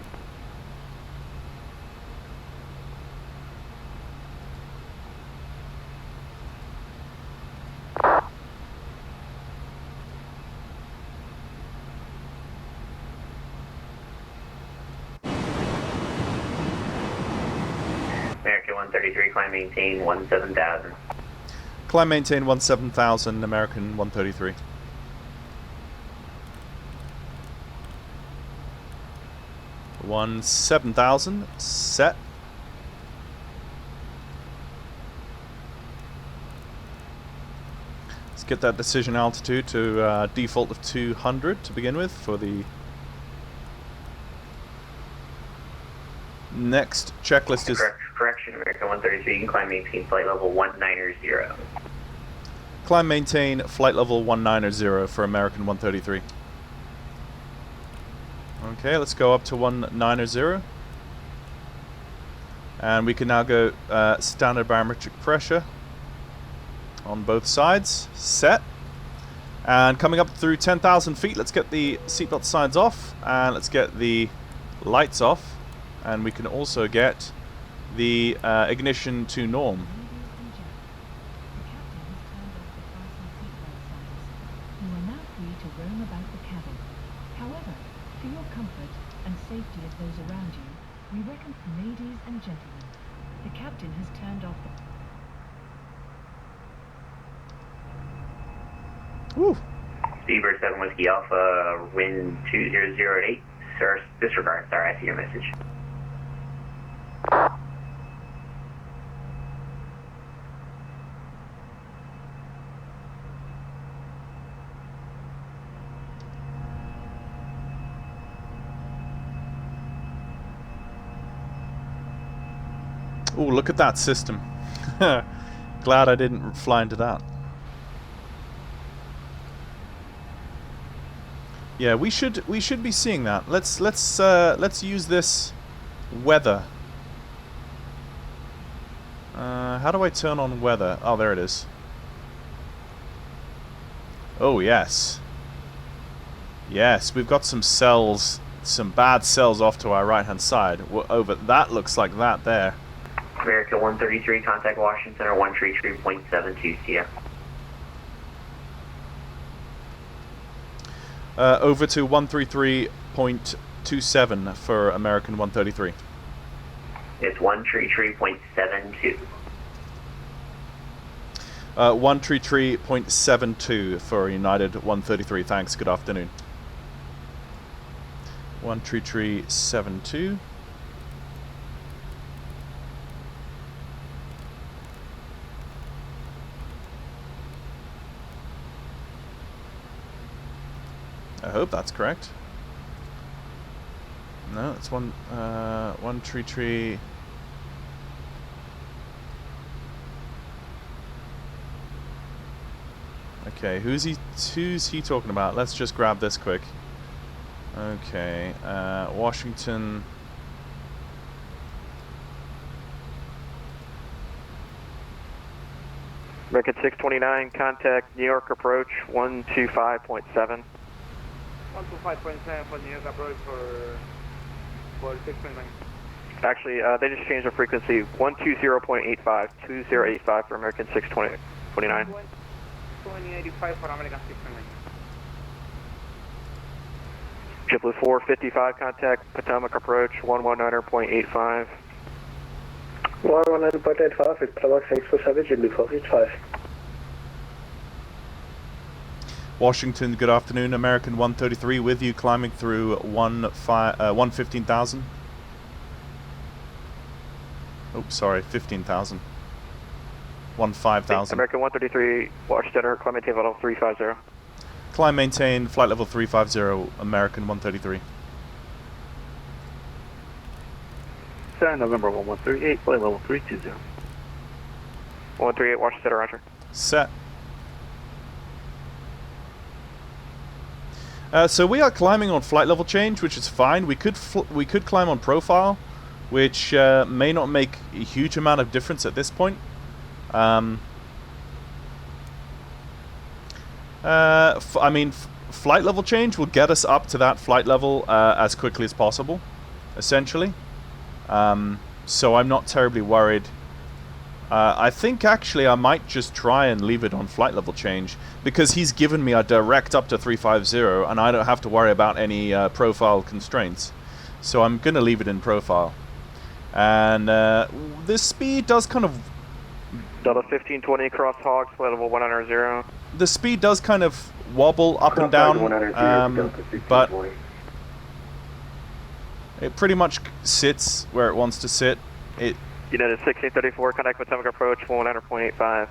American 133, climb maintain 17,000. Climb maintain 17,000, American 133. One 7,000 set. Let's get that decision altitude to default of 200 to begin with for the next checklist is... Correction, American 133, you can climb maintain flight level 190. Climb maintain flight level 190 for American 133. Okay, let's go up to 190. And we can now go standard barometric pressure on both sides. Set. And coming up through 10,000 feet, let's get the seatbelt signs off. And let's get the lights off. And we can also get the ignition to norm. You are now free to roam about the cabin. However, for your comfort and safety of those around you, we recommend, ladies and gentlemen, the captain has turned off the... Woo. Beaver 7 Whiskey Alpha, wind 2008. Sir, disregard. Sorry, I see your message. Oh, look at that system. Glad I didn't fly into that. Yeah, we should be seeing that. Let's use this weather. How do I turn on weather? Oh, there it is. Oh, yes. Yes, we've got some cells, some bad cells off to our right-hand side. Over, that looks like that there. America 133, contact Washington or 133.72 CF. Over to 133.27 for American 133. It's 133.72. 133.72 for United 133. Thanks. Good afternoon. 133.72. I hope that's correct. No, it's 133. Okay, who's he talking about? Let's just grab this quick. Okay, Washington. American 629, contact New York approach 125.7. 125.7 for New York approach for 629. Actually, they just changed the frequency. 120.85, 2085 for American 629. 2085 for American 629. JetBlue 455, contact Potomac approach 119.85. 119.85, it's Potomac 647, JetBlue 455. Washington, good afternoon. American 133 with you, climbing through 115,000. Oops, sorry, 15,000. 15,000. American 133, Washington, climb maintain level 350. Climb maintain, flight level 350, American 133. November 1138, flight level 320. 138, Washington, roger. Set. So we are climbing on flight level change, which is fine. We could climb on profile, which may not make a huge amount of difference at this point. I mean, flight level change will get us up to that flight level as quickly as possible, essentially. So I'm not terribly worried. I think actually I might just try and leave it on flight level change, because he's given me a direct up to 350 and I don't have to worry about any profile constraints. So I'm going to leave it in profile. And this speed does kind of... Delta 1520 cross hogs, flight level 190. The speed does kind of wobble up and down, but it pretty much sits where it wants to sit. United 1634, contact Potomac approach 100.85.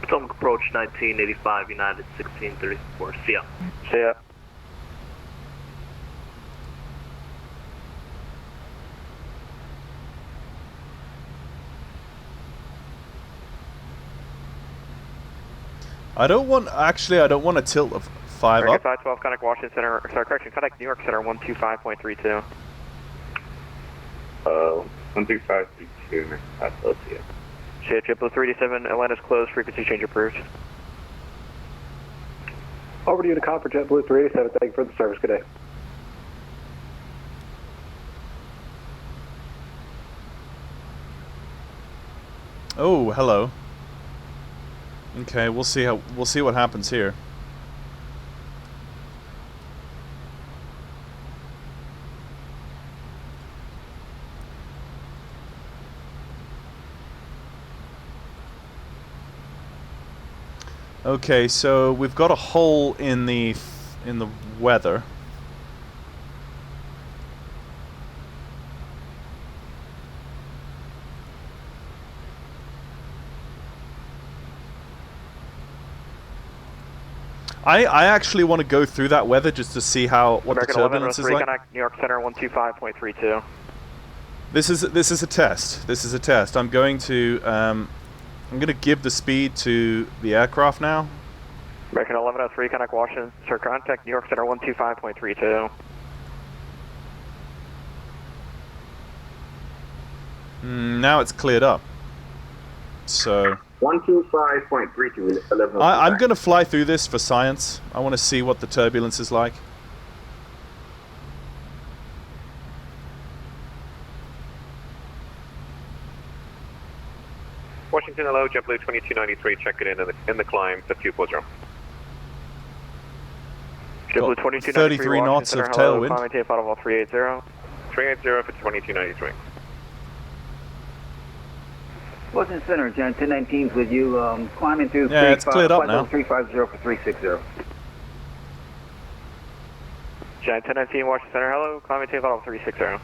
Potomac approach 1985, United 1634. See ya. See ya. I don't want to tilt a 5 up. 512, contact Washington Center, sorry, correction, contact New York Center 125.32. 125.32, that's LCS. JetBlue 387, Atlanta's closed, frequency change approved. Over to you to call for JetBlue 387. Thank you for the service. Good day. Oh, hello. Okay, we'll see what happens here. Okay, so we've got a hole in the weather. I actually want to go through that weather just to see what American the turbulence is like. Contact New York Center 125.32. This is a test. This is a test. I'm going to give the speed to the aircraft now. American 1103, contact Washington, sir, contact New York Center 125.32. Now it's cleared up. So 125.32. I'm going to fly through this for science. I want to see what the turbulence is like. Washington, hello, JetBlue 2293, checking in the climb to fuel zone. JetBlue 2293, 33 knots Center, of hello, tailwind. climb maintain final level 380. 380 for 2293. Washington Center, Jan 1019's with you, climbing through Yeah, it's cleared up now. 350 for 360. Jan 1019, Washington Center, hello, climb maintain final level 360.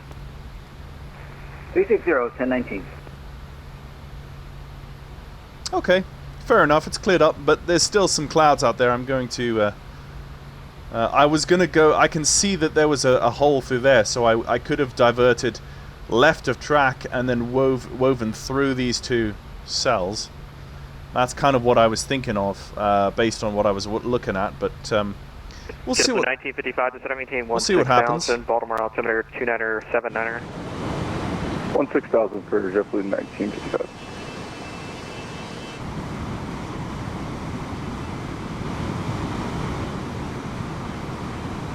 360, 1019. Okay, fair enough. It's cleared up, but there's still some clouds out there. I'm going to. I was going to go. I can see that there was a hole through there, so I could have diverted left of track and then woven through these two cells. That's kind of what I was thinking of, based on what I was looking at. But we'll see what. 1955 to center maintain We'll see what happens. Baltimore altimeter 29er 79er. 16,000 for JetBlue 1955.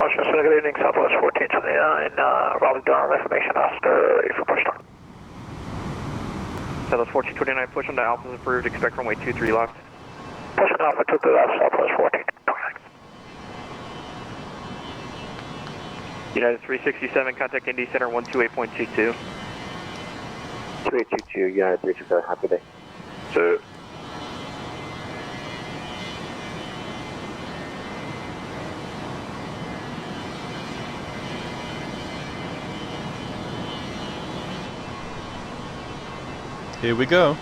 Washington Center, good evening, Southwest 1429, Raleigh Durham, information Oscar, ready for push start. Southwest 1429, push on to Alpha's approved, expect runway 23 left. Pushing Alpha 22 left, Southwest 1429. United 367, contact Indy Center 128.22. 2822, United 367, happy day. So, Here we go.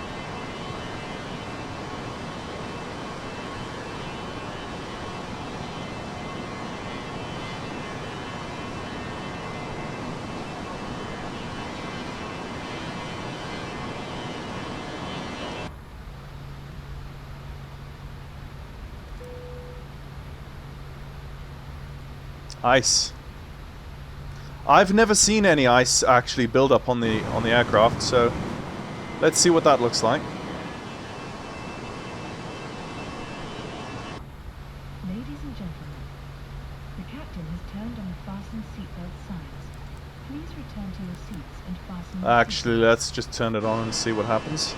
Ice. I've never seen any ice actually build up on the aircraft, so let's see what that looks like. Ladies and gentlemen, the captain has turned on the fasten seatbelt signs. Please return to your seats and fasten your Actually, let's just turn it on and see what happens.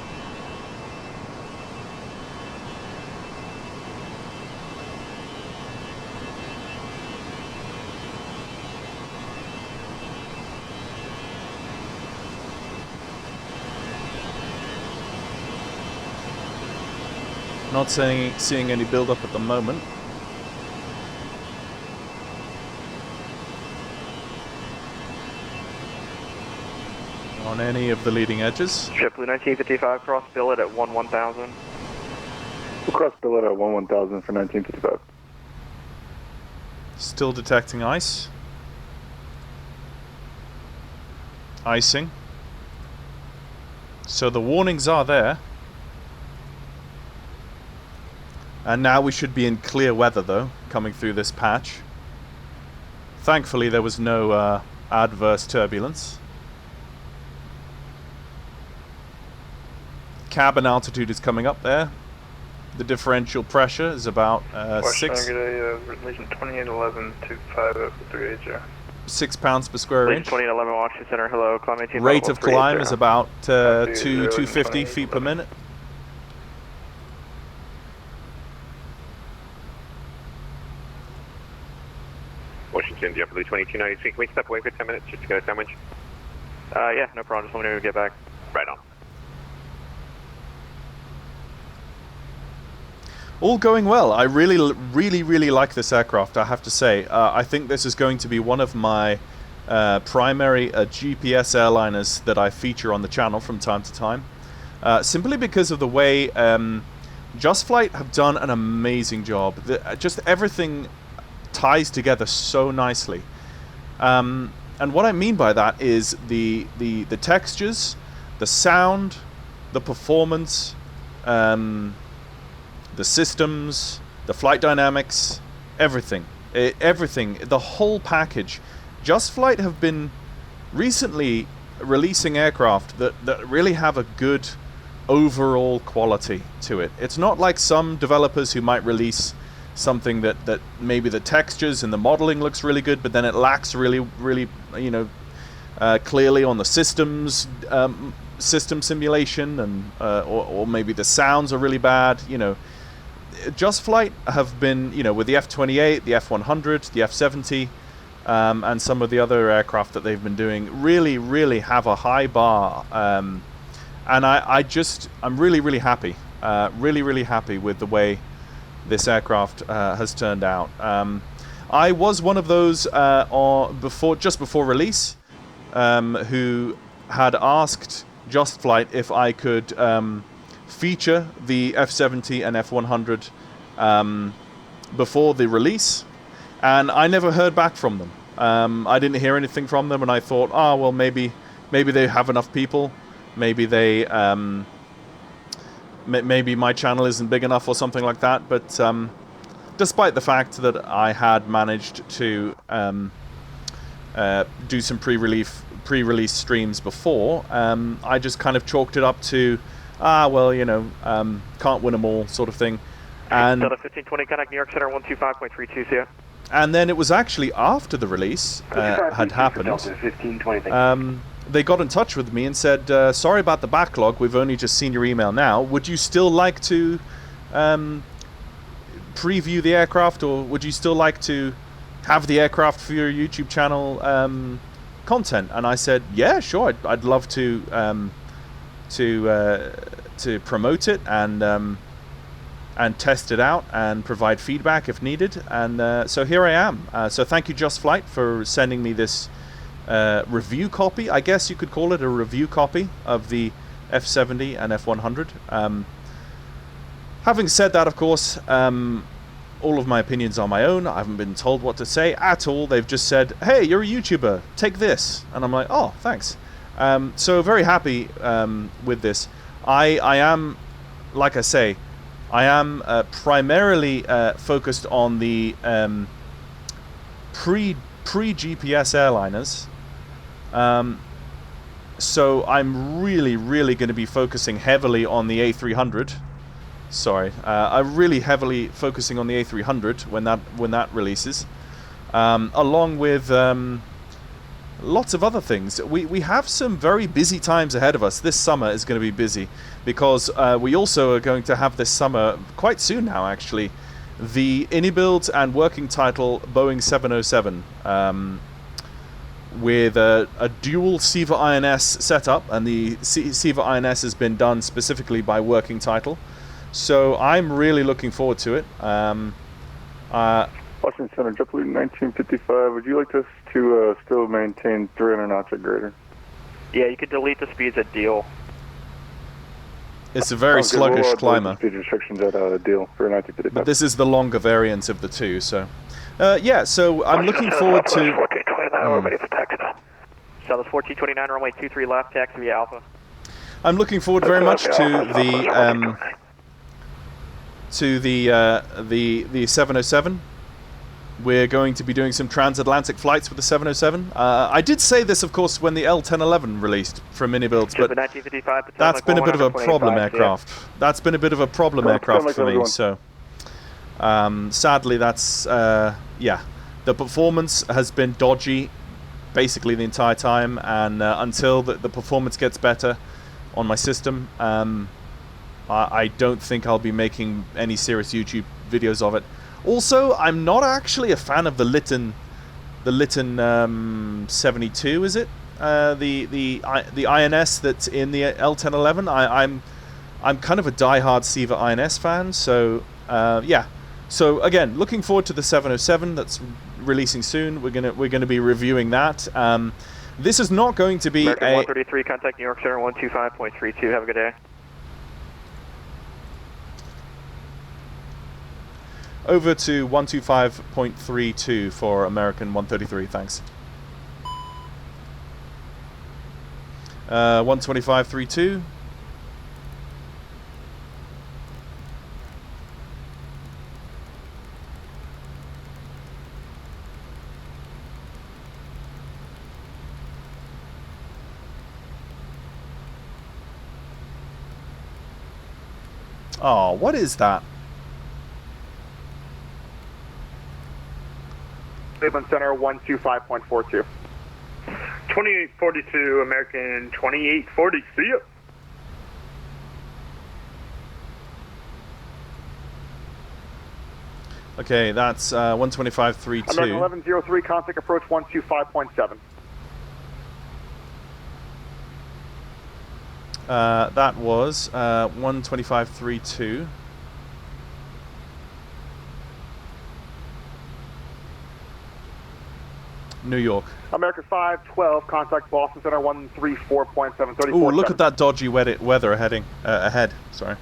Not seeing any build-up at the moment. On any of the leading edges. JetBlue 1955, cross billet at 1000. We'll cross billet at 1000 for 1955. Still detecting ice. Icing. So the warnings are there. And now we should be in clear weather, though, coming through this patch. Thankfully, there was no adverse turbulence. Cabin altitude is coming up there. The differential pressure is about 6 pounds per square inch. 2811 Washington Center, hello, climb 18. Rate of climb is about 250 feet per minute. Washington, JetBlue 2293. Can we step away for 10 minutes just to go sandwich? Yeah, no problem. Just let me know when we get back. Right on. All going well. I really like this aircraft, I have to say. I think this is going to be one of my primary GPS airliners that I feature on the channel from time to time. Simply because of the way Justflight have done an amazing job. Just everything ties together so nicely. And what I mean by that is the textures, the sound, the performance, the systems, the flight dynamics, everything. Everything, the whole package. Justflight have been recently releasing aircraft that really have a good overall quality to it. It's not like some developers who might release something that maybe the textures and the modeling looks really good, but then it lacks really, you know, clearly on the systems, system simulation, and or maybe the sounds are really bad, you know. Justflight have been, you know, with the F-28, the F-100, the F-70, and some of the other aircraft that they've been doing, really have a high bar, and I'm really happy, really happy with the way this aircraft has turned out. I was one of those just before release who had asked Justflight if I could feature the F-70 and F-100 before the release, and I never heard back from them. I didn't hear anything from them, and I thought, oh well, maybe they have enough people, maybe they maybe my channel isn't big enough or something like that. But despite the fact that I had managed to do some pre-release streams before, I just kind of chalked it up to, well, you know, can't win them all sort of thing. And Delta 1520, contact New York Center 125.32, see ya. And then it was actually after the release had happened, they got in touch with me and said, sorry about the backlog, we've only just seen your email now. Would you still like to preview the aircraft, or would you still like to have the aircraft for your YouTube channel content? And I said, yeah, sure, I'd love to promote it and test it out and provide feedback if needed. And so here I am. So thank you, Justflight, for sending me this review copy. I guess you could call it a review copy of the F-70 and F-100. Having said that, of course, all of my opinions are my own. I haven't been told what to say at all. They've just said, hey, you're a YouTuber, take this. And I'm like, oh, thanks. So very happy with this. I am, like I say, I am primarily focused on the pre-GPS airliners. So I'm really going to be focusing heavily on the A300. Sorry, I'm really heavily focusing on the A300 when that releases, along with lots of other things. We have some very busy times ahead of us. This summer is going to be busy because we also are going to have this summer, quite soon now actually, the INI-build and working title Boeing 707 with a dual SIVA INS setup, and the SIVA INS has been done specifically by working title. So I'm really looking forward to it. Washington Center, JetBlue 1955. Would you like us to still maintain 300 knots or greater? Yeah, you could delete the speeds at deal. It's a very sluggish climber. Speed restrictions at deal for 1955. But this is the longer variant of the two, so yeah. So I'm looking forward to. We're ready for taxi now. Southwest 1429, runway 23 left, taxi via Alpha. I'm looking forward very much to to the 707. We're going to be doing some transatlantic flights with the 707. I did say this, of course, when the L1011 released from mini builds, but that's been a bit of a problem aircraft. That's been a bit of a problem aircraft for me. So sadly, that's yeah. The performance has been dodgy basically the entire time, and until the performance gets better on my system, I don't think I'll be making any serious YouTube videos of it. Also, I'm not actually a fan of the Lytton 72, is it? The INS that's in the L1011. I'm kind of a diehard Seva INS fan, so yeah. So again, looking forward to the 707 that's releasing soon. We're gonna be reviewing that. This is not going to be American 133, contact New York Center 125.32. Have a good day. Over to 125.32 for American 133, thanks. 125.32. Oh, what is that? Cleveland Center 125.42. 2842, American 2840. See ya. Okay, that's 125.32. American 1103, contact approach 125.7. That was 125.32. New York. American 512, contact Boston Center 134.7. Ooh, look at that dodgy weather ahead. Sorry.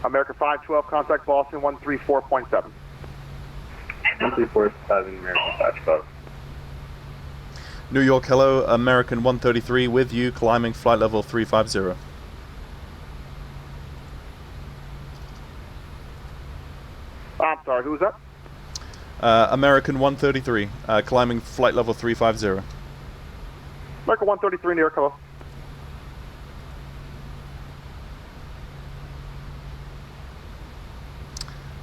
American 512, contact Boston 134.7. 134.7, American 512. New York, hello, American 133 with you, climbing flight level 350. I'm sorry, who was that? American 133, climbing flight level 350. American 133, New York, hello.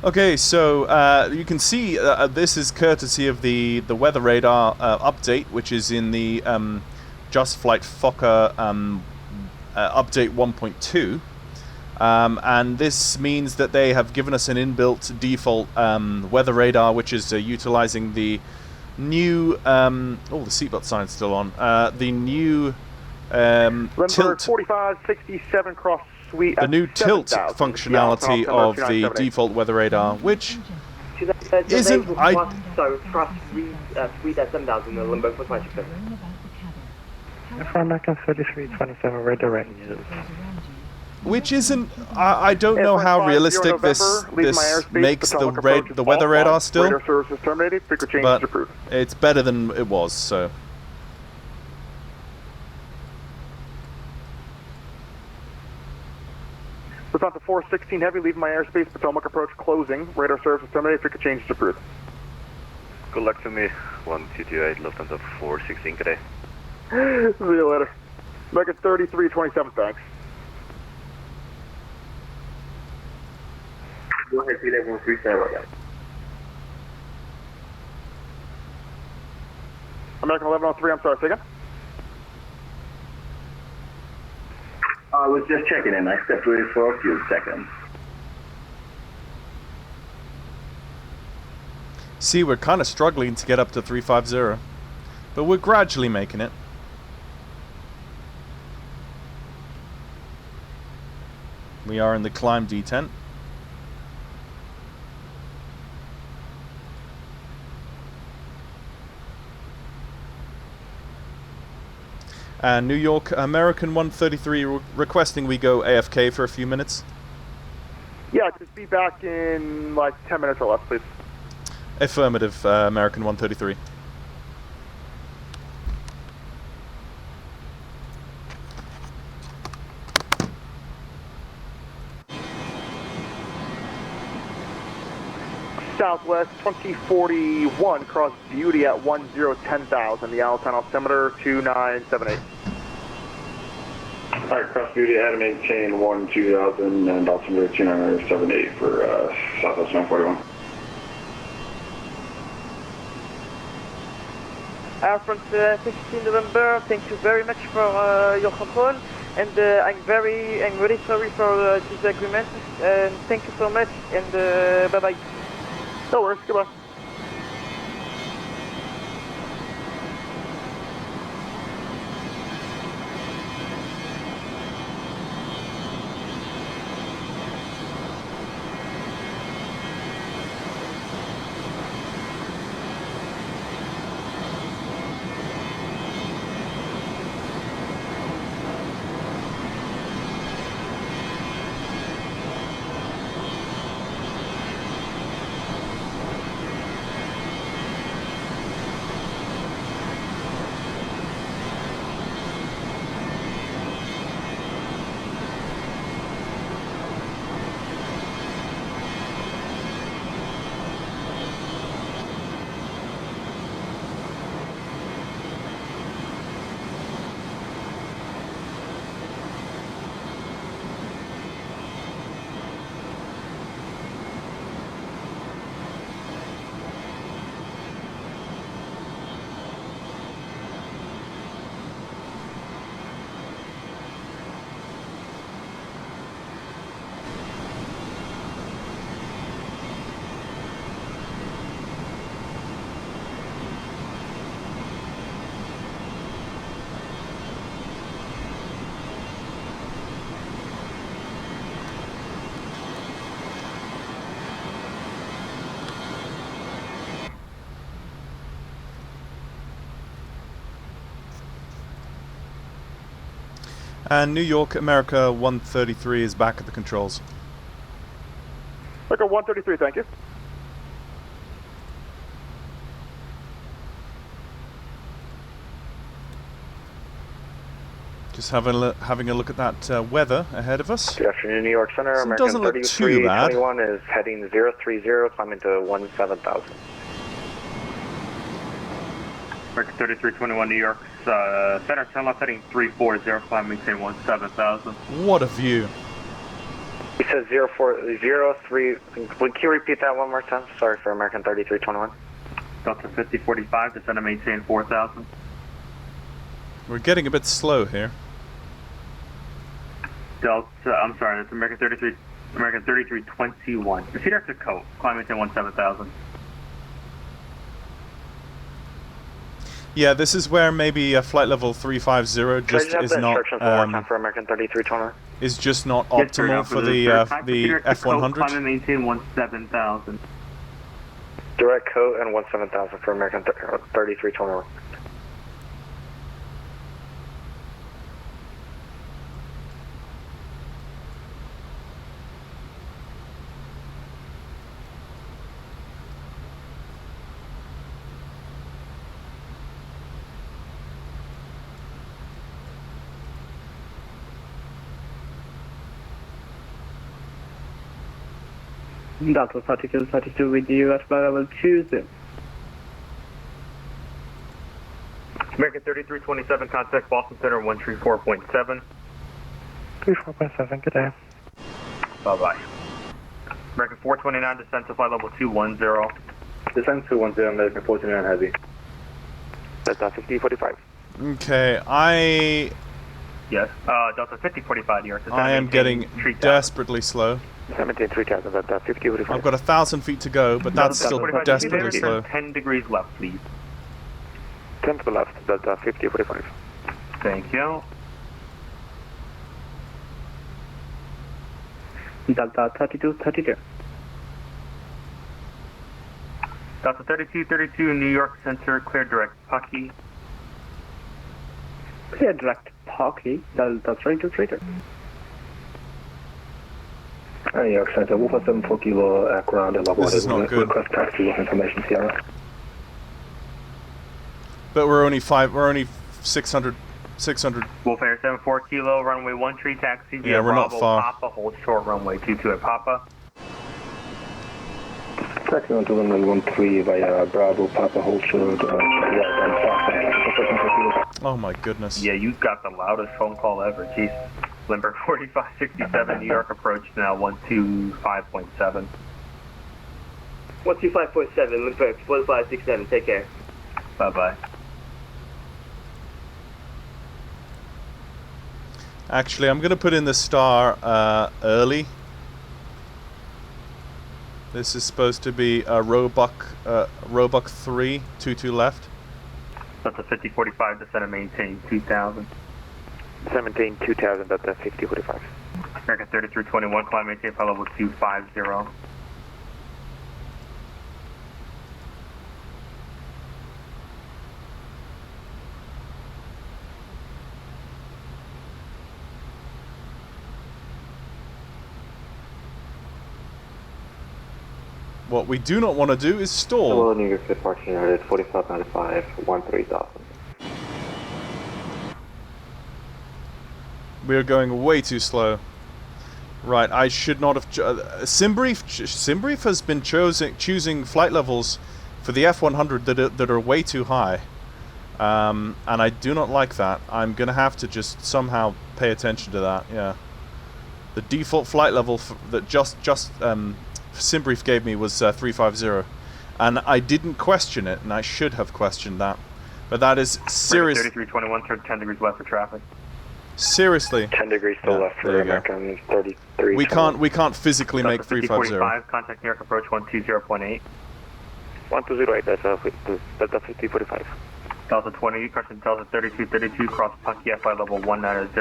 Okay, so you can see this is courtesy of the weather radar update, which is in the Justflight Fokker update 1.2. And this means that they have given us an inbuilt default weather radar, which is utilizing the new oh, the seatbelt sign's still on, the new tilt 4567 cross suite, the new tilt functionality of the default weather radar, which isn't So cross suite at 7000 Limbo for 26. For American 3327, redirect news. Which isn't, I don't know how realistic this makes the weather radar still, but it's better than it was, so. Lufthansa 416 Heavy, leaving my airspace, Potomac approach closing, radar service terminated, frequency change is approved. Good luck to me, 1228, Lufthansa 416, good day. See you later. American 3327, thanks. Go ahead, repeat everyone 37. American 1103, I'm sorry, say again? I was just checking in. I stepped ready for a few seconds. See, we're kind of struggling to get up to 350, but we're gradually making it. We are in the climb detent. And New York, American 133 requesting we go AFK for a few minutes. Yeah, just be back in like 10 minutes or less, please. Affirmative, American 133. Southwest 2041, cross Beauty at 1010,000. The Allentown altimeter 2978. Alright, cross Beauty, ahead of maintain 2000 and altimeter 2978 for Southwest 141. Air France 15 November, thank you very much for your control, and I'm really sorry for disagreement, and thank you so much, and bye bye. No worries, goodbye. And New York, America 133 is back at the controls. America 133, thank you. Just having a look at that weather ahead of us. Good afternoon, New York Center. So it American doesn't look too bad. 3321 is heading 030, climbing to 17,000. American 3321 New York, center 10 left heading 340, climb maintain 17,000. What a view. He says 0403. Can you repeat that one more time? Sorry for American 3321. Delta 5045, descend and maintain 4,000. We're getting a bit slow here. Delta, I'm sorry, that's American 3321. Proceed after Coat, climb maintain 17,000. Yeah, this is where maybe a flight level 350 just is not for American 3321. is just not optimal for the F100. Climb and maintain 17,000. Direct Coat and 17,000 for American 3321. Delta 3232 with you at flight level 20. American 3327, contact Boston Center 134.7. 34.7, good day. Bye-bye. American 429, descent to flight level 210. Descent 210, American 429 heavy. Delta 5045. Okay, Yes, Delta 5045 New York. I am getting desperately slow. 17,3000, Delta 5045. I've got 1,000 feet to go, but that's still desperately slow. 10 degrees left, please. 10 to the left, Delta 5045. Thank you. Delta 3232. Delta 3232 New York Center, clear direct Pucky. Clear direct Pucky, Delta 3232. New York Center, 174 kilo ground level. This is not good. Request taxi with information, Sierra. But we're only 600. Wolf Air 74 kilo, runway 13 taxi via Yeah, we're not Bravo far. Papa, hold short runway 22 at Papa. Taxi on to runway 13 via Bravo Papa Holshire. Oh my goodness. Yeah, you got the loudest phone call ever. Jeez. Limburg 4567, New York approach now 125.7. 125.7, Limburg 4567. Take care. Bye bye. Actually, I'm going to put in the star early. This is supposed to be a Roebuck 3, 22 left. That's a 5045, descend and maintain 2000. 17 2000, that's a 5045. American 3321, climb maintain flight level 250. What we do not want to do is stall. Hello, New York departure United 4595, 13,000. We are going way too slow. Right, I should not have... Simbrief has been choosing flight levels for the F100 that are way too high. And I do not like that. I'm going to have to just somehow pay attention to that, yeah. The default flight level that Simbrief gave me was 350. And I didn't question it, and I should have questioned that. But that is serious... 3321, turn 10 degrees left for traffic. Seriously. 10 degrees to left for American 33. We can't physically make 350. Contact New York approach 120.8. 120, that's a 5045. Delta 20, correction, Delta 3232, cross Punky at flight level 190,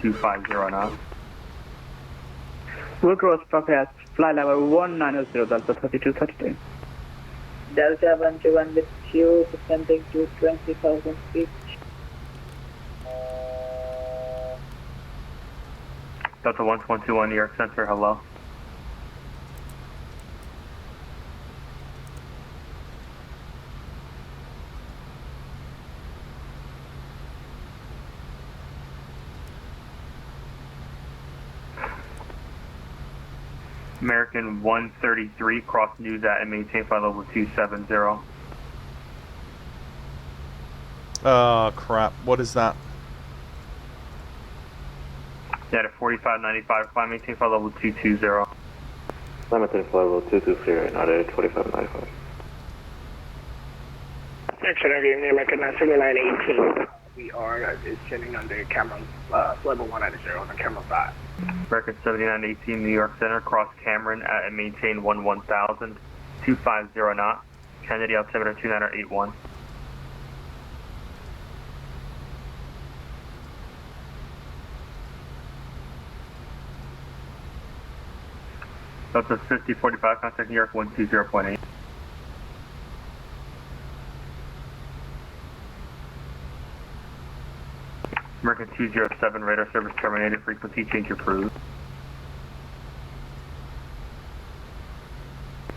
250 knots. We'll cross Punky at flight level 190, Delta 3232. Delta 121 with you, descending to 20,000 feet. Delta 1121, New York Center, hello. American 133, cross news at and maintain flight level 270. Oh, crap. What is that? At 4595, climb maintain flight level 220. Climb maintain flight level 220, not at 4595. Action, American 7918. We are descending under camera level 190 on the camera 5. American 7918, New York Center, cross Cameron at and maintain 1000, 250 knots. Kennedy altimeter 2981. Delta 5045, contact New York 120.8. American 207, radar service terminated, frequency change approved.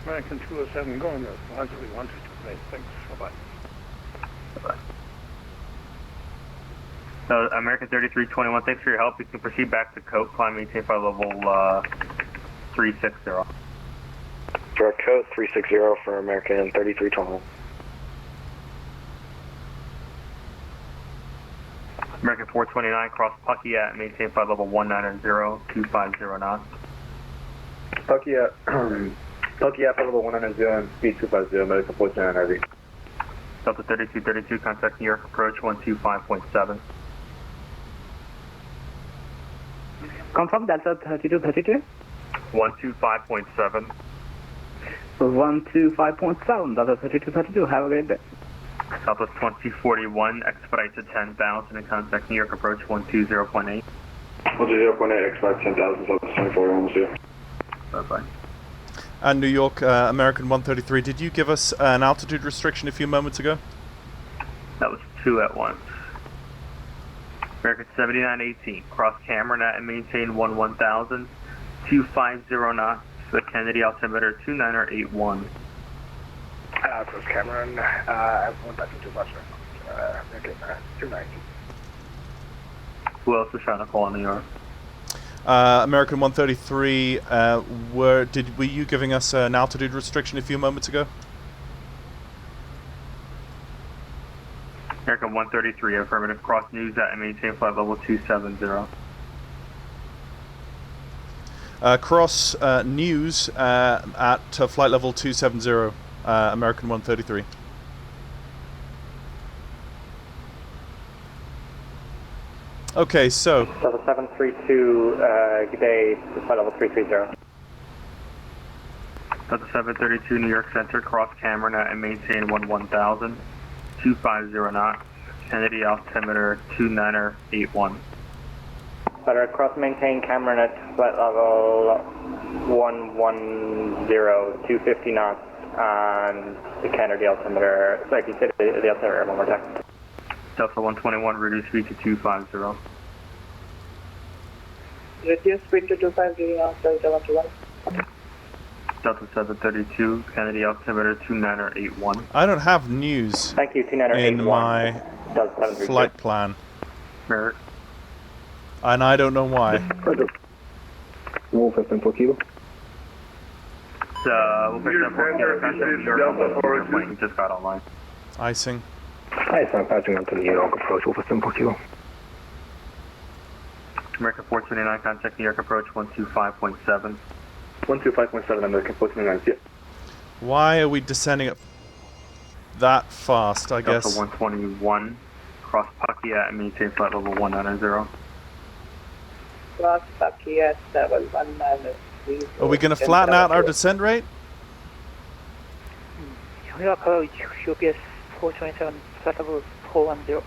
American 207, going to 131, thanks, bye-bye. Bye-bye. American 3321, thanks for your help. You can proceed back to Cote, climb maintain flight level 360. Direct code 360 for American 3321. American 429, cross Pucky at maintain flight level 190, 250 knots. Pucky at flight level 190 and speed 250, American 429 RV. Delta 3232, contact New York approach 125.7. Confirm Delta 3232? 125.7. 125.7, Delta 3232, have a great day. Southwest 2041, expedite to 10,000 and contact New York approach 120.8. 120.8, expedite 10,000, Southwest 24, almost here. Bye-bye. And New York, American 133, did you give us an altitude restriction a few moments ago? That was 2 at once. American 7918, cross Cameron at and maintain 1000, 250 knots, the Kennedy altimeter 2981. Cross Cameron, 1,200 bucks, American 290. Who else is trying to call in New York? American 133, were you giving us an altitude restriction a few moments ago? American 133, affirmative. Cross news at and maintain flight level 270. Cross news at flight level 270, American 133. Okay, so. Delta 732, good day, flight level 330. Delta 732, New York Center, cross Cameron and maintain 1000, 250 knots, Kennedy altimeter 2981. Better cross maintain Cameron at flight level 110, 250 knots on the Kennedy altimeter. Sorry, can you say the altimeter one more time? Delta 121, reduce speed to 250. Reduce speed to 250, Delta 121. Delta 732, Kennedy altimeter 2981. I don't have news Thank you, in my flight plan. Merit. And I don't know why. Wolf FM4 Kilo. Wolf FM4 Kilo, contact New York plane, he just got online. Icing. Hi, I'm passing on to the New York approach, Wolf FM4 Kilo. American 429, contact New York approach 125.7. 125.7, American 429, yeah. Why are we descending it that fast, I guess? Delta 121, cross Pakia and maintain flight level 190. Cross Pakia at level 190. Are we going to flatten out our descent rate? New York approach, UPS 427, flight level 410.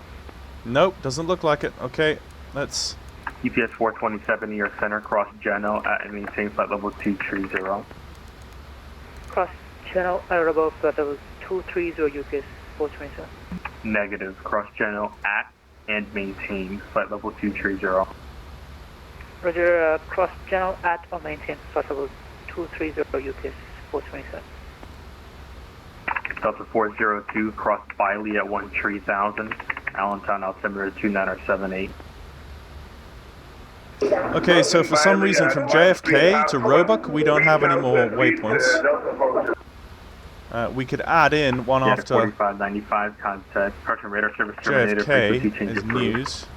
Nope, doesn't look like it. Okay, let's... UPS 427, New York Center, cross Geno at and maintain flight level 230. Cross Geno at above flight level 230, UPS 427. Negative, cross Geno at and maintain flight level 230. Roger, cross Geno at or maintain flight level 230, UPS 427. Delta 402, cross Biley at 13000, Allentown altimeter 2978. Okay, so for some reason from JFK to Roebuck, we don't have any more waypoints. We could add in one after 4595, contact Park and Radar Service Terminator, frequency change JFK is approved. news.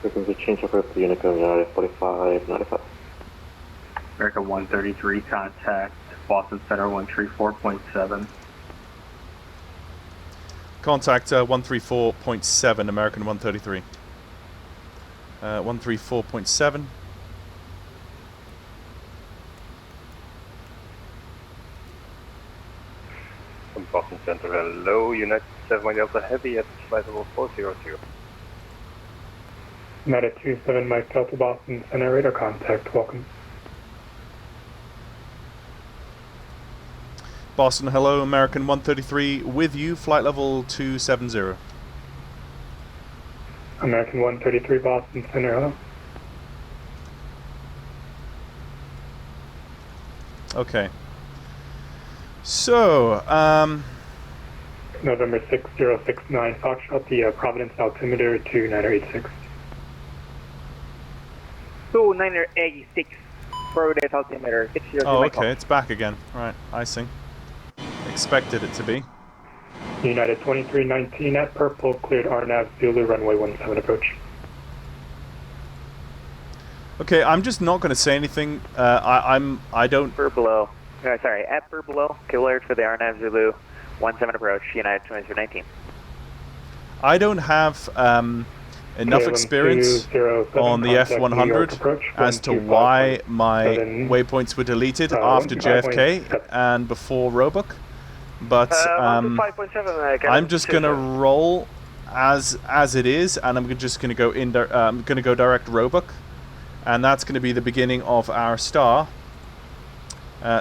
Frequency change approved for Unicorn United 4595. America 133, contact Boston Center 134.7. Contact 134.7, American 133. 134.7. From Boston Center, hello, United 7 Delta Heavy at flight level 400. United 27 Mike Delta Boston Center, radar contact, welcome. Boston, hello, American 133 with you, flight level 270. American 133 Boston Center, hello. Okay. So, November 6069 Foxtrot, the Providence altimeter 2986. 2986, Providence altimeter 602. oh, okay, it's back again. Right, icing. Expected it to be. United 2319 at Purple, cleared RNAV Zulu, runway 17 approach. Okay, I'm just not going to say anything. I don't... Below. No, sorry, at below, cleared for the RNAV Zulu, 17 approach, United 2319. I don't have enough experience on the F100 as to why my waypoints were deleted after JFK and before Roebuck. But I'm just gonna roll as it is, and I'm just gonna go I'm gonna go direct Roebuck, and that's gonna be the beginning of our star.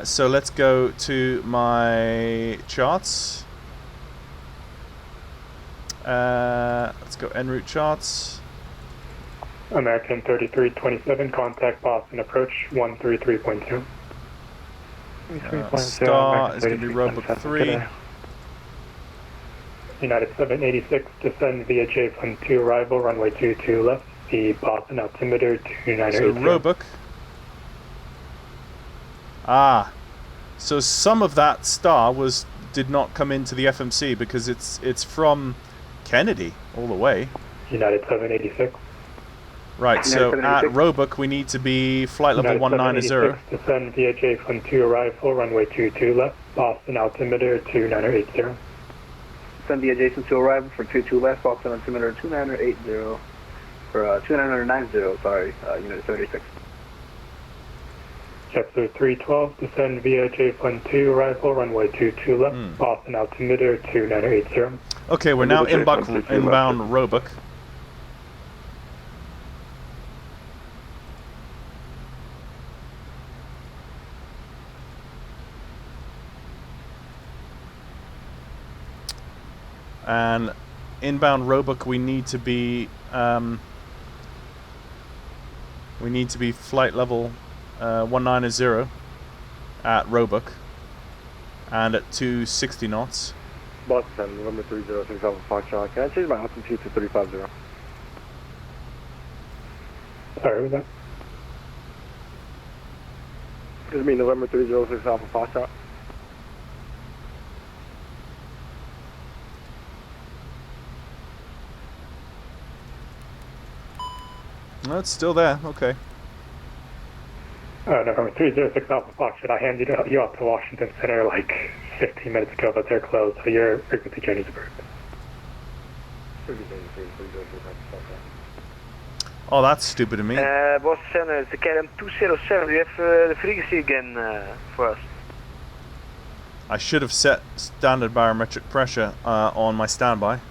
So let's go to my charts. Let's go en route charts. American 3327, contact Boston approach 133.2. Star is going to be Roebuck 3. United 786, descend via J12 arrival, runway 22 left, the Boston altimeter 2980. So Roebuck. Ah, so some of that star did not come into the FMC because it's from Kennedy all the way. United 786. Right, so at Roebuck we need to be flight level 190. Descend via J-Fund 2 arrival, runway 22 left, Boston altimeter 2980. Descend via Jason to arrival for 22 left, Boston altimeter 2980 for 2990, sorry, Unit 76. Kepler 312, descend via J-Fund 2 arrival, runway 22 left, Boston altimeter 2980. Okay, we're now inbound Roebuck. And inbound Roebuck, we need to be flight level 190 at Roebuck, and at 260 knots. Boston, November 306 Alpha Foxtrot. Can I change my altitude to 350? Sorry, what was that? This is me, November 306 Alpha Foxtrot. No, it's still there. Okay. November 306 Alpha Foxtrot. I handed you up to Washington Center like 15 minutes ago, but they're closed, so your frequency change is approved. Oh, that's stupid of me. Boston Center, it's the KLM 207. Do you have the frequency again for us? I should have set standard barometric pressure on my standby.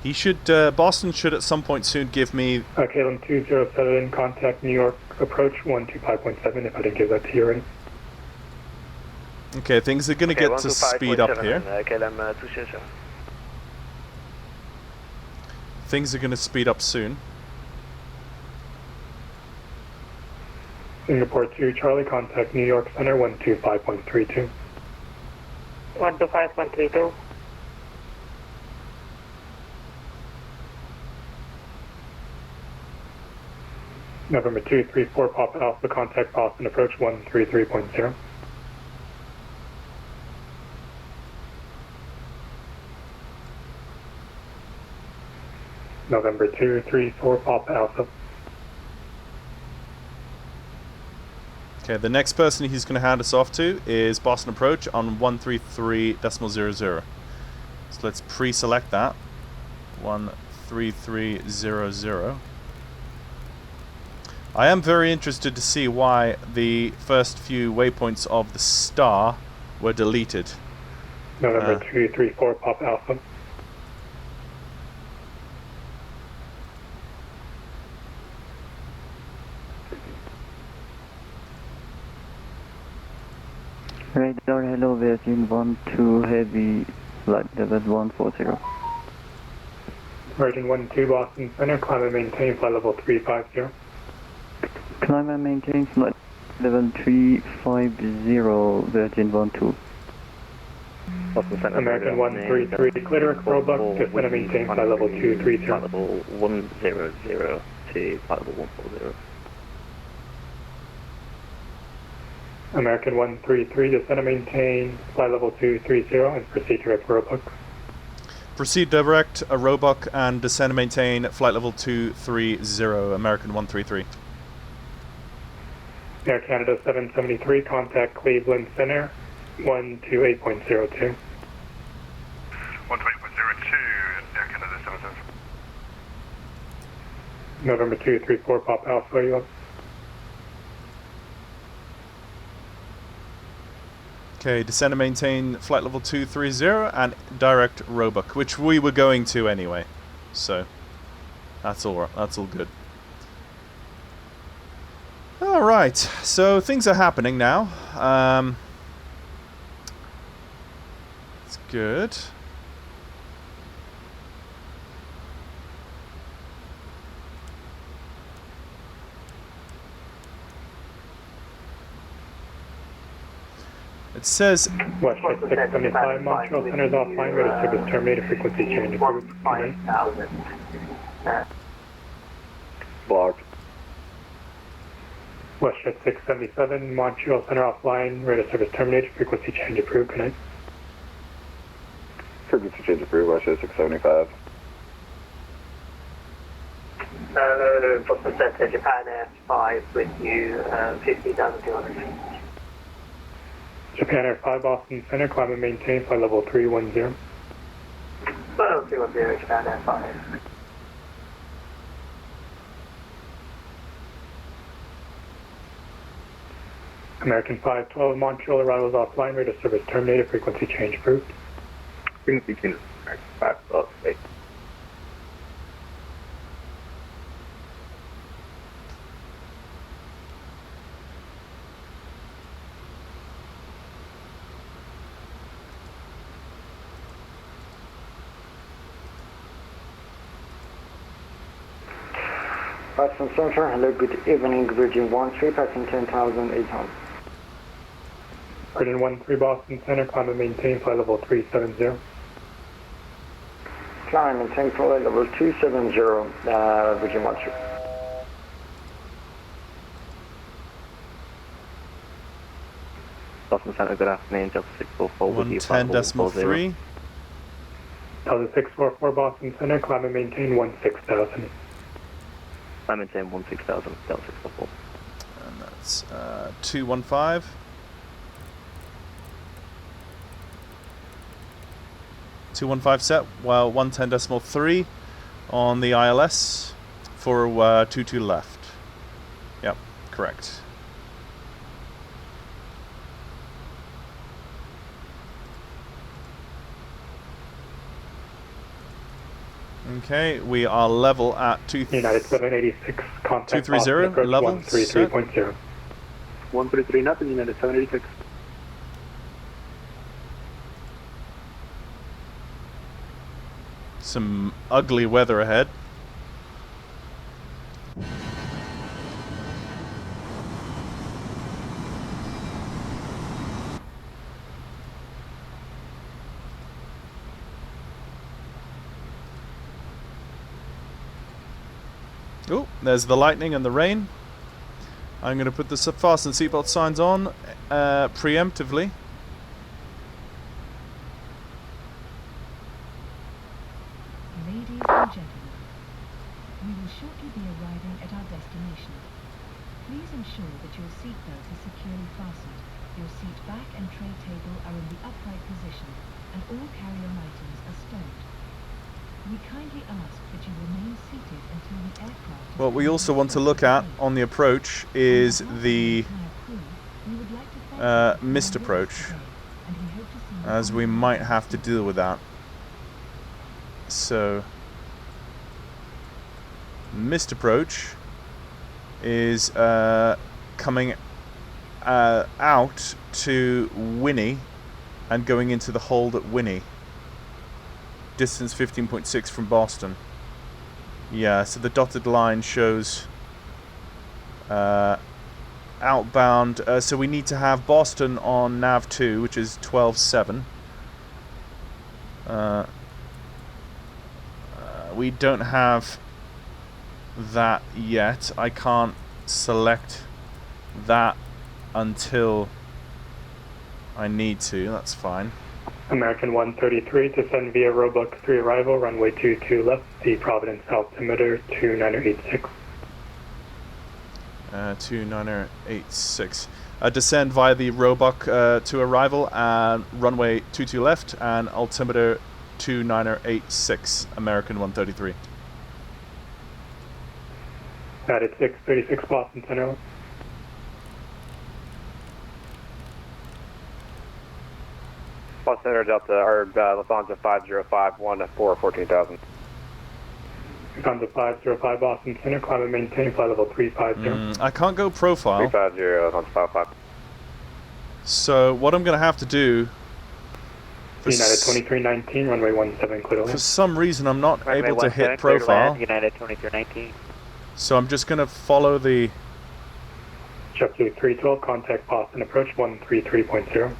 He should, Boston should at some point soon give me... KLM 207, contact New York approach 125.7, if I didn't give that to you already. Okay, things are going to get to speed up here. KLM 207. Things are going to speed up soon. Singapore 2 Charlie, contact New York Center 125.32. 125.32. November 234 Papa Alpha, contact Boston approach 133.0. November 234 Papa Alpha. Okay, the next person he's going to hand us off to is Boston Approach on 133.00. So let's pre-select that. 133.00. I am very interested to see why the first few waypoints of the star were deleted. November 234 Papa Alpha. Radar, hello, Virgin 12 Heavy, flight level 140. Virgin 12 Boston Center, climb and maintain flight level 350. Climb and maintain flight level 350, Virgin 12. Boston Center, American 133, clear at Roebuck, descend and maintain flight level 230. Flight level 100 to flight level 140. American 133, descend and maintain flight level 230 and proceed direct Roebuck. Proceed direct Roebuck and descend and maintain flight level 230, American 133. Air Canada 773, contact Cleveland Center 128.02. 128.02, Air Canada 773. November 234 Pop Alpha, you up? Okay, descend and maintain flight level 230 and direct Roebuck, which we were going to anyway. So that's all good. All right, so things are happening now. It's good. It says Westjet 675, Montreal Center's offline, radar service terminated, frequency change approved. Good night. Blocked. Westjet 677, Montreal Center offline, radar service terminated, frequency change approved. Good night. Frequency change approved, Westjet 675. Boston Center, Japan Air 5 with you, 15,200 feet. Japan Air 5, Boston Center, climb and maintain, flight level 310. Flight level 310, Japan Air 5. American 512, Montreal arrivals offline, radar service terminated, frequency change approved. Frequency change, American 512, stay. Boston Center, hello, good evening, Virgin 13, passing 10,800. Virgin 13, Boston Center, climb and maintain, flight level 370. Climb and maintain, flight level 270, Virgin 13. Boston Center, good afternoon, Delta 644 with you. 110.3. Delta 644, Boston Center, climb and maintain 16,000. I'm in 16,000, Delta 644. And that's 215. 215 set, while 110.3 on the ILS for 22 left. Yep, correct. Okay, we are level at United 786, contact 230, level 133.0. 133 nothing, United 786. Some ugly weather ahead. Oh, there's the lightning and the rain. I'm going to put the fasten seatbelt signs on preemptively. Ladies and gentlemen, we will shortly be arriving at our destination. Please ensure that your seatbelt is securely fastened, your seat back and tray table are in the upright position, and all carry-on items are stowed. We kindly ask that you remain seated until the aircraft... What we also want to look at on the approach is the missed approach, as we might have to deal with that. So, missed approach is coming out to Winnie and going into the hold at Winnie. Distance 15.6 from Boston. Yeah, so the dotted line shows outbound. So we need to have Boston on nav 2, which is 12.7. We don't have that yet. I can't select that until I need to. That's fine. American 133, descend via Roebuck 3 arrival, runway 22 left, the Providence altimeter 2986. 2986. Descend via the Roebuck to arrival and runway 22 left and altimeter 2986, American 133. United 636, Boston Center. Boston Center, Delta, or Lufthansa 5051 for 14,000. Lufthansa 505, Boston Center, climb and maintain, flight level 350. I can't go profile. 350, Lufthansa 55. So what I'm going to have to do... United 2319, runway 17, clear. For some reason I'm not runway able to hit profile. United 2319. So I'm just going to follow the... JetBlue 312, contact Boston approach 133.0.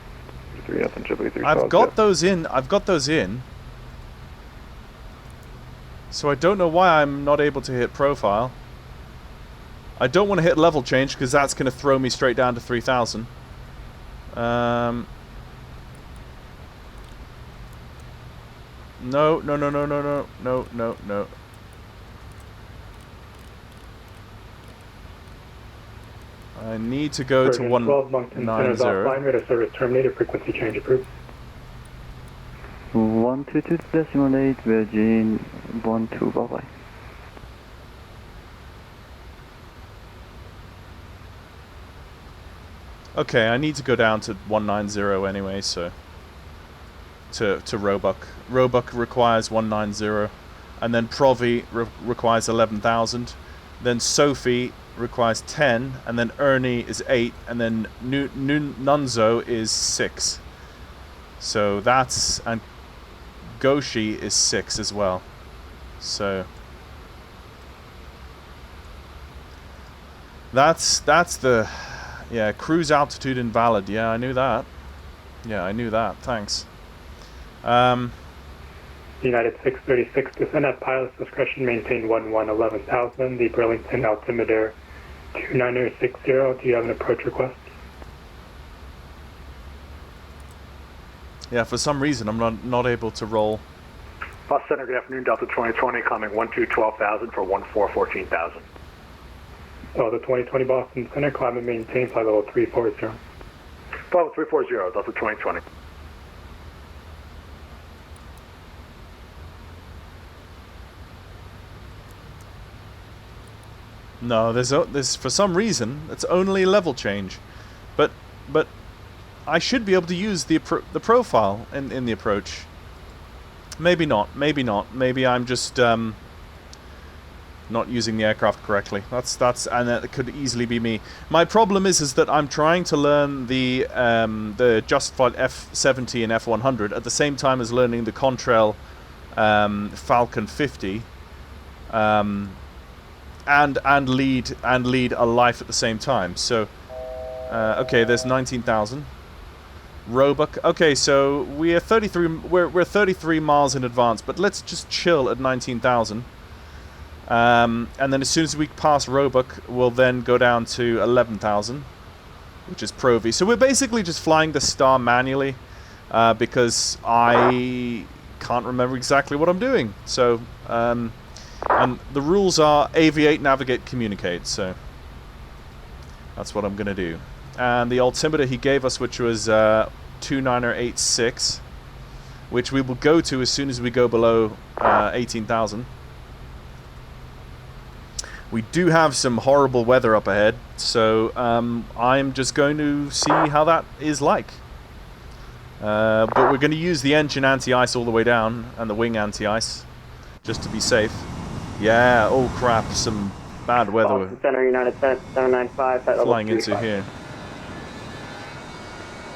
I've got those in. I've got those in. So I don't know why I'm not able to hit profile. I don't want to hit level change because that's going to throw me straight down to 3,000. No. I need to go to 190. Offline, rate of service terminated, frequency change approved. 122.8 Virgin 12, bye bye. Okay, I need to go down to 190 anyway, so to Roebuck. Roebuck requires 190, and then Provi requires 11,000. Then Sophie requires 10, and then Ernie is 8, and then Nunzo is 6. So that's, and Goshi is 6 as well. So that's the, yeah, cruise altitude invalid. Yeah, I knew that. Yeah, I knew that. Thanks. United 636, descend at pilot's discretion, maintain 11,000. The Burlington altimeter 2960. Do you have an approach request? Yeah, for some reason I'm not able to roll. Boston Center, good afternoon. Delta 2020, climbing 12,000 for 14,000. So the 2020 Boston Center, climb and maintain flight level 340. Level 340, Delta 2020. No, there's for some reason it's only level change, but I should be able to use the profile in the approach. Maybe not. Maybe not. Maybe I'm just not using the aircraft correctly. That's and that could easily be me. My problem is that I'm trying to learn the Justflight F70 and F100 at the same time as learning the Contrail Falcon 50. And lead a life at the same time. So okay, there's 19,000. Roebuck. Okay, so we're 33 miles in advance, but let's just chill at 19,000. And then as soon as we pass Roebuck, we'll then go down to 11,000, which is Provi. So we're basically just flying the star manually because I can't remember exactly what I'm doing. So and the rules are aviate, navigate, communicate. So that's what I'm going to do. And the altimeter he gave us, which was 2986, which we will go to as soon as we go below 18,000. We do have some horrible weather up ahead, so I'm just going to see how that is like. But we're going to use the engine anti-ice all the way down, and the wing anti-ice, just to be safe. Yeah, oh crap, some bad weather Boston Center, United 795, flying into here.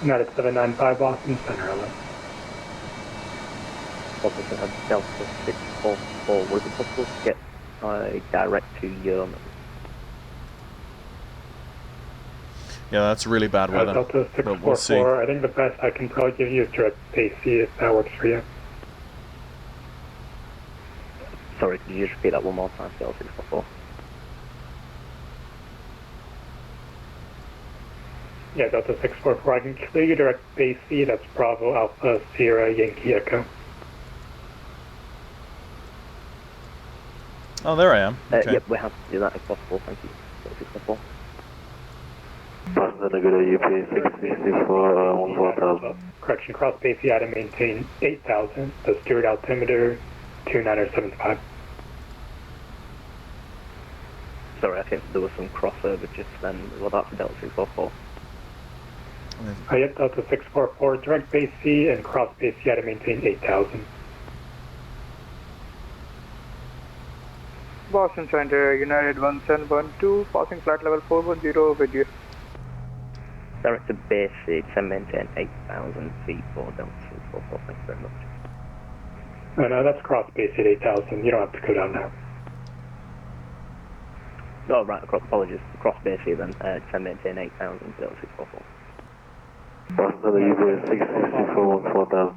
United 795, Boston Center, hello. Boston Center, Delta 644, would it be possible to get direct to Yeoman? Yeah, that's really bad weather. Delta 644, we'll see. I think the best I can probably give you is direct AC if that works for you. Sorry, could you just repeat that one more time, Delta 644? Yeah, Delta 644, I can clear you direct base C, that's Bravo, Alpha, Sierra, Yankee, Echo. Oh, there I am. Okay. Yep, we have to do that if possible, thank you. Delta 644. Boston, good UP 664, 14,000. Correction, cross base C, to maintain 8,000, the steered altimeter 2975. Sorry, I think there was some crossover just then. Well, that's Delta 644. Yep, Delta 644, direct base C and cross base C to maintain 8,000. Boston Center, United 1712, passing flight level 410 with you. Direct to base C, to maintain 8,000 feet for Delta 644, thank you very much. No, that's cross base at 8,000, you don't have to go down now. Oh, right, apologies. Cross base C then, to maintain 8,000 for Delta 644. Boston Center, UPS 664, 4000.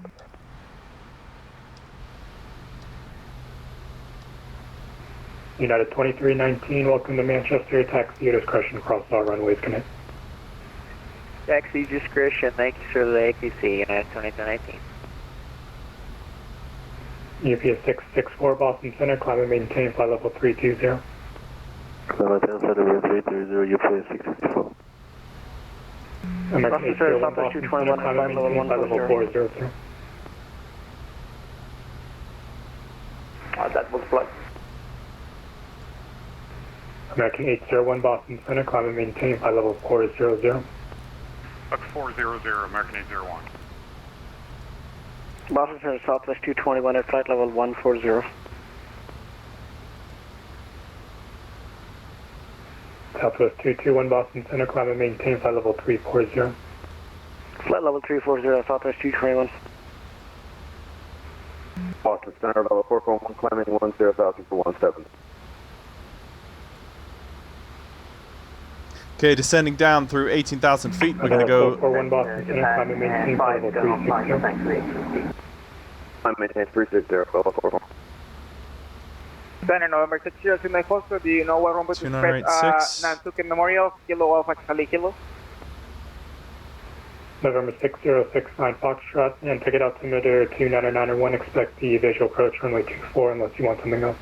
United 2319, welcome to Manchester. Taxi your discretion across all runways. Connect. Taxi discretion, thank you, sir, to the AQC, United 2319. UPS 664, Boston Center, climb and maintain flight level 320. Climb and maintain flight level 330, UPS 664. American 801, Boston Center, climb and maintain flight level 400. That was flight. American 801, Boston Center, climb and maintain flight level 400. Buck 400, American 801. Boston Center, Southwest 221 at flight level 140. Southwest 221, Boston Center, climb and maintain flight level 340. Flight level 340, Southwest 221. Boston Center, level 441, climbing 10,000 for 17. Okay, descending down through 18,000 feet. We're going to go. 441, Boston Center, climb and maintain flight level 360. Climb maintain 360, level 441. Center, November 6029 Foster, do you know what runway to expect? 2986. Nantucket Memorial, Kilo Alpha Charlie Kilo. November 6069 Foxtrot, and ticket altimeter 29901, expect the visual approach runway 24 unless you want something else.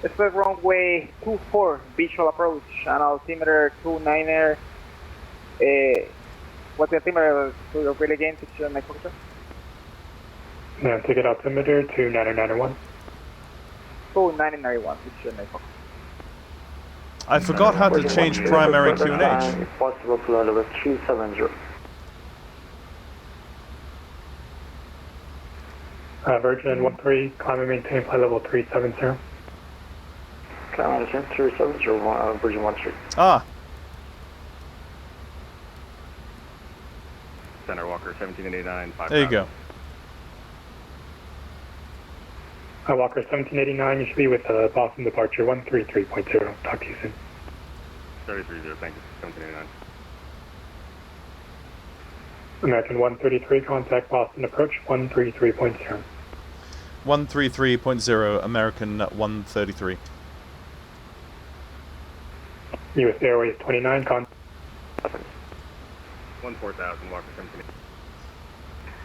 Expect runway 24, visual approach, and altimeter 29er. What's the altimeter to your really gain 6029 Foxtrot? And ticket altimeter 29901. 2991, 6029 Foxtrot. I forgot how to change primary QNH. Possible flight level 270. Virgin 13, climb and maintain flight level 370. Climb and maintain 370, Virgin 13. Ah. Center Walker 1789, 5,000. There you go. Walker 1789, you should be with Boston departure 133.0. Talk to you soon. 330, thank you. 1789. American 133, contact Boston approach 133.0. 133.0, American 133. US Airways 29, contact 14,000, Walker 1789.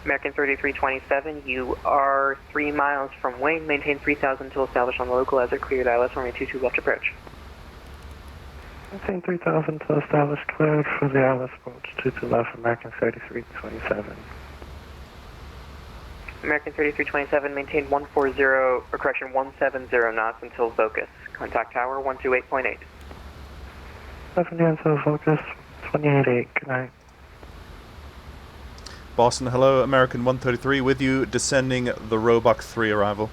American 3327, you are 3 miles from Wayne. Maintain 3000 until established on the localizer. Cleared ILS runway 22 left approach. Maintain 3000 to established, cleared for the ILS approach 22 left, American 3327. American 3327, maintain 170 knots until focus. Contact tower 128.8. 70 until focus, 28.8, good night. Boston, hello, American 133 with you, descending the Roebuck 3 arrival.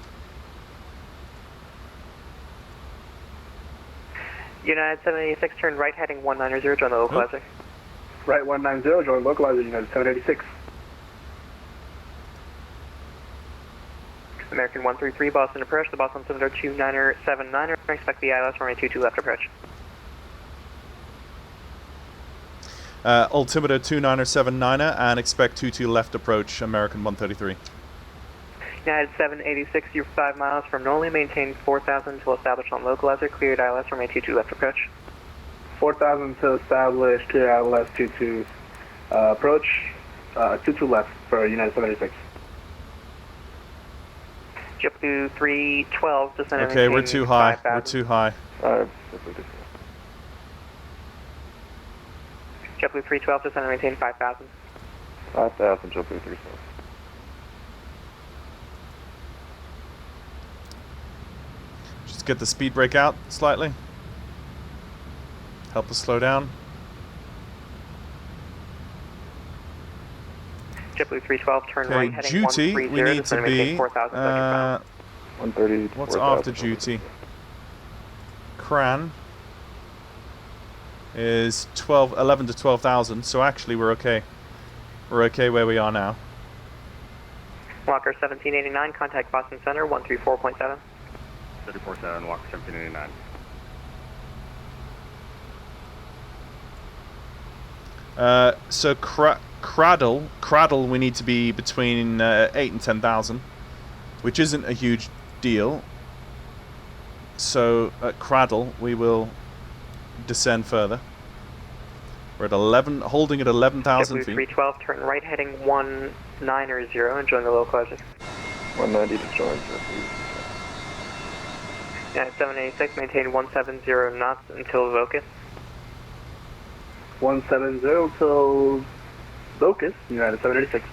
United 786, turn right heading 190, join the localizer. Right 190, join localizer, United 786. American 133, Boston approach, the Boston altimeter 2979, expect the ILS runway 22 left approach. Altimeter 2979 and expect 22 left approach, American 133. United 786, you're 5 miles from Noli, maintain 4000 until established on localizer, cleared ILS runway 22 left approach. 4000 to establish, clear ILS 22 approach, 22 left for United 786. JetBlue 312, descend and Okay, maintain we're too high. 5,000. We're too high. JetBlue 312, descend and maintain 5,000. 5,000, JetBlue 312. Just get the speed brake out slightly. Help us slow down. JetBlue 312, turn right heading duty, 130, we need descend to and maintain be 4,000. 130. What's after duty? Cran is 11 to 12,000, so actually we're okay. We're okay where we are now. Walker 1789, contact Boston Center 134.7. 34.7, Walker 1789. So Cradle, we need to be between 8 and 10,000, which isn't a huge deal. So at Cradle, we will descend further. We're at 11, holding at 11,000 feet. 312, turn right heading 190, and join the localizer. 190 to join, sir, please. Yeah, 786, maintain 170 knots until Vocus. 170 till Vocus, United 786.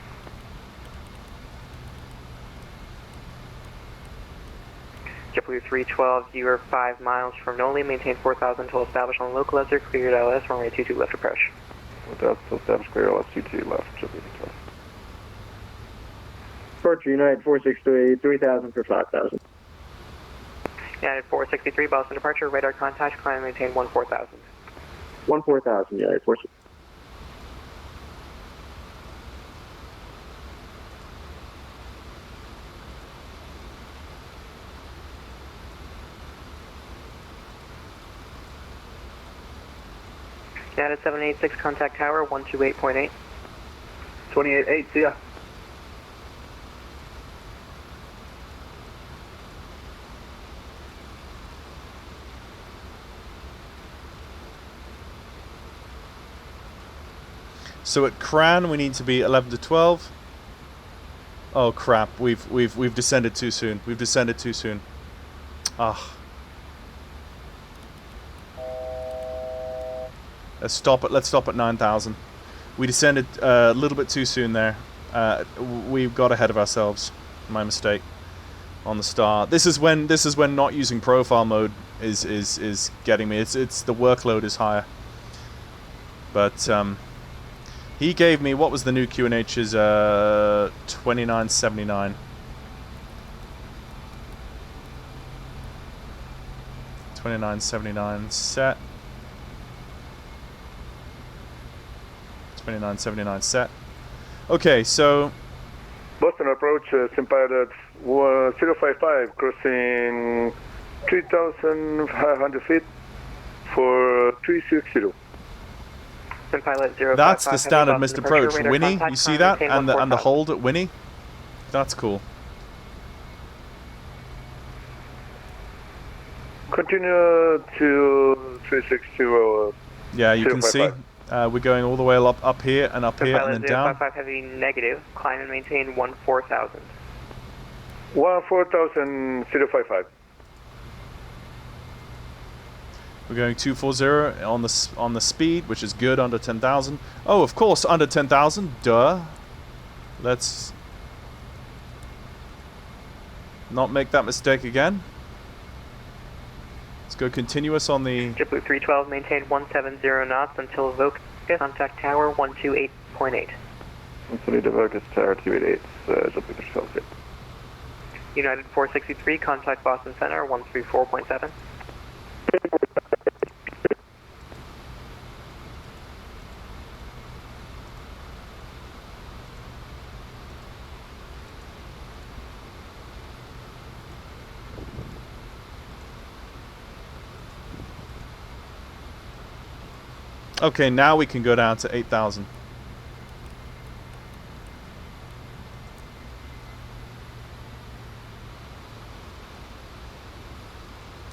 JetBlue 312, you are 5 miles from Noli, maintain 4,000 until established on localizer, cleared LS, runway 22 left approach. 4,000 till established, clear LS 22 left, JetBlue 312. Departure United 463, 3,000 for 5,000. United 463, Boston departure, radar contact, climb and maintain 14,000. 14,000, United 463. United 786, contact tower 128.8. 28.8, see ya. So at Cran, we need to be 11 to 12. Oh crap! We've descended too soon. We've descended too soon. Ah. Let's stop at 9,000. We descended a little bit too soon there. We got ahead of ourselves. My mistake. On the start. This is when not using profile mode is getting me. It's the workload is higher. But he gave me, what was the new QNH's 2979. 2979 set. 2979 set. Okay, so Boston approach, Simpilot 055, crossing 3,500 feet for 360. Simpilot 055. That's the standard missed approach. Winnie, you see that? And the hold at Winnie? That's cool. Continue to 360. Yeah, you can see. We're going all the way up here and up here and then down. 055 heavy negative, climb and maintain 14,000. 14,000 055. We're going 240 on the speed, which is good, under 10,000. Oh, of course, under 10,000. Duh. Let's not make that mistake again. Let's go continuous on the... JetBlue 312, maintain 170 knots until Vocus, contact tower 128.8. 120 to Vocus, tower 288, JetBlue 312, good. United 463, contact Boston Center 134.7. Okay, now we can go down to 8,000.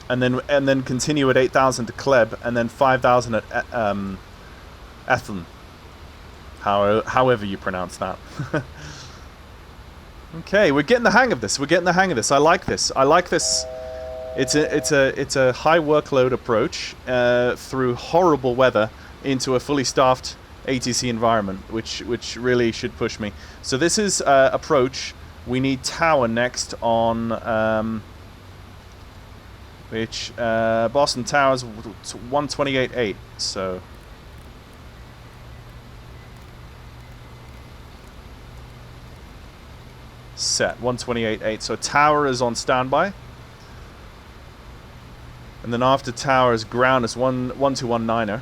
And then continue at 8,000 to Kleb, and then 5,000 at Ethlin. However you pronounce that. Okay, we're getting the hang of this. We're getting the hang of this. I like this. I like this. It's a high workload approach through horrible weather into a fully staffed ATC environment, which really should push me. So this is approach. We need tower next on which Boston Tower's 128.8. So set 128.8. So tower is on standby. And then after tower is ground is 1219er.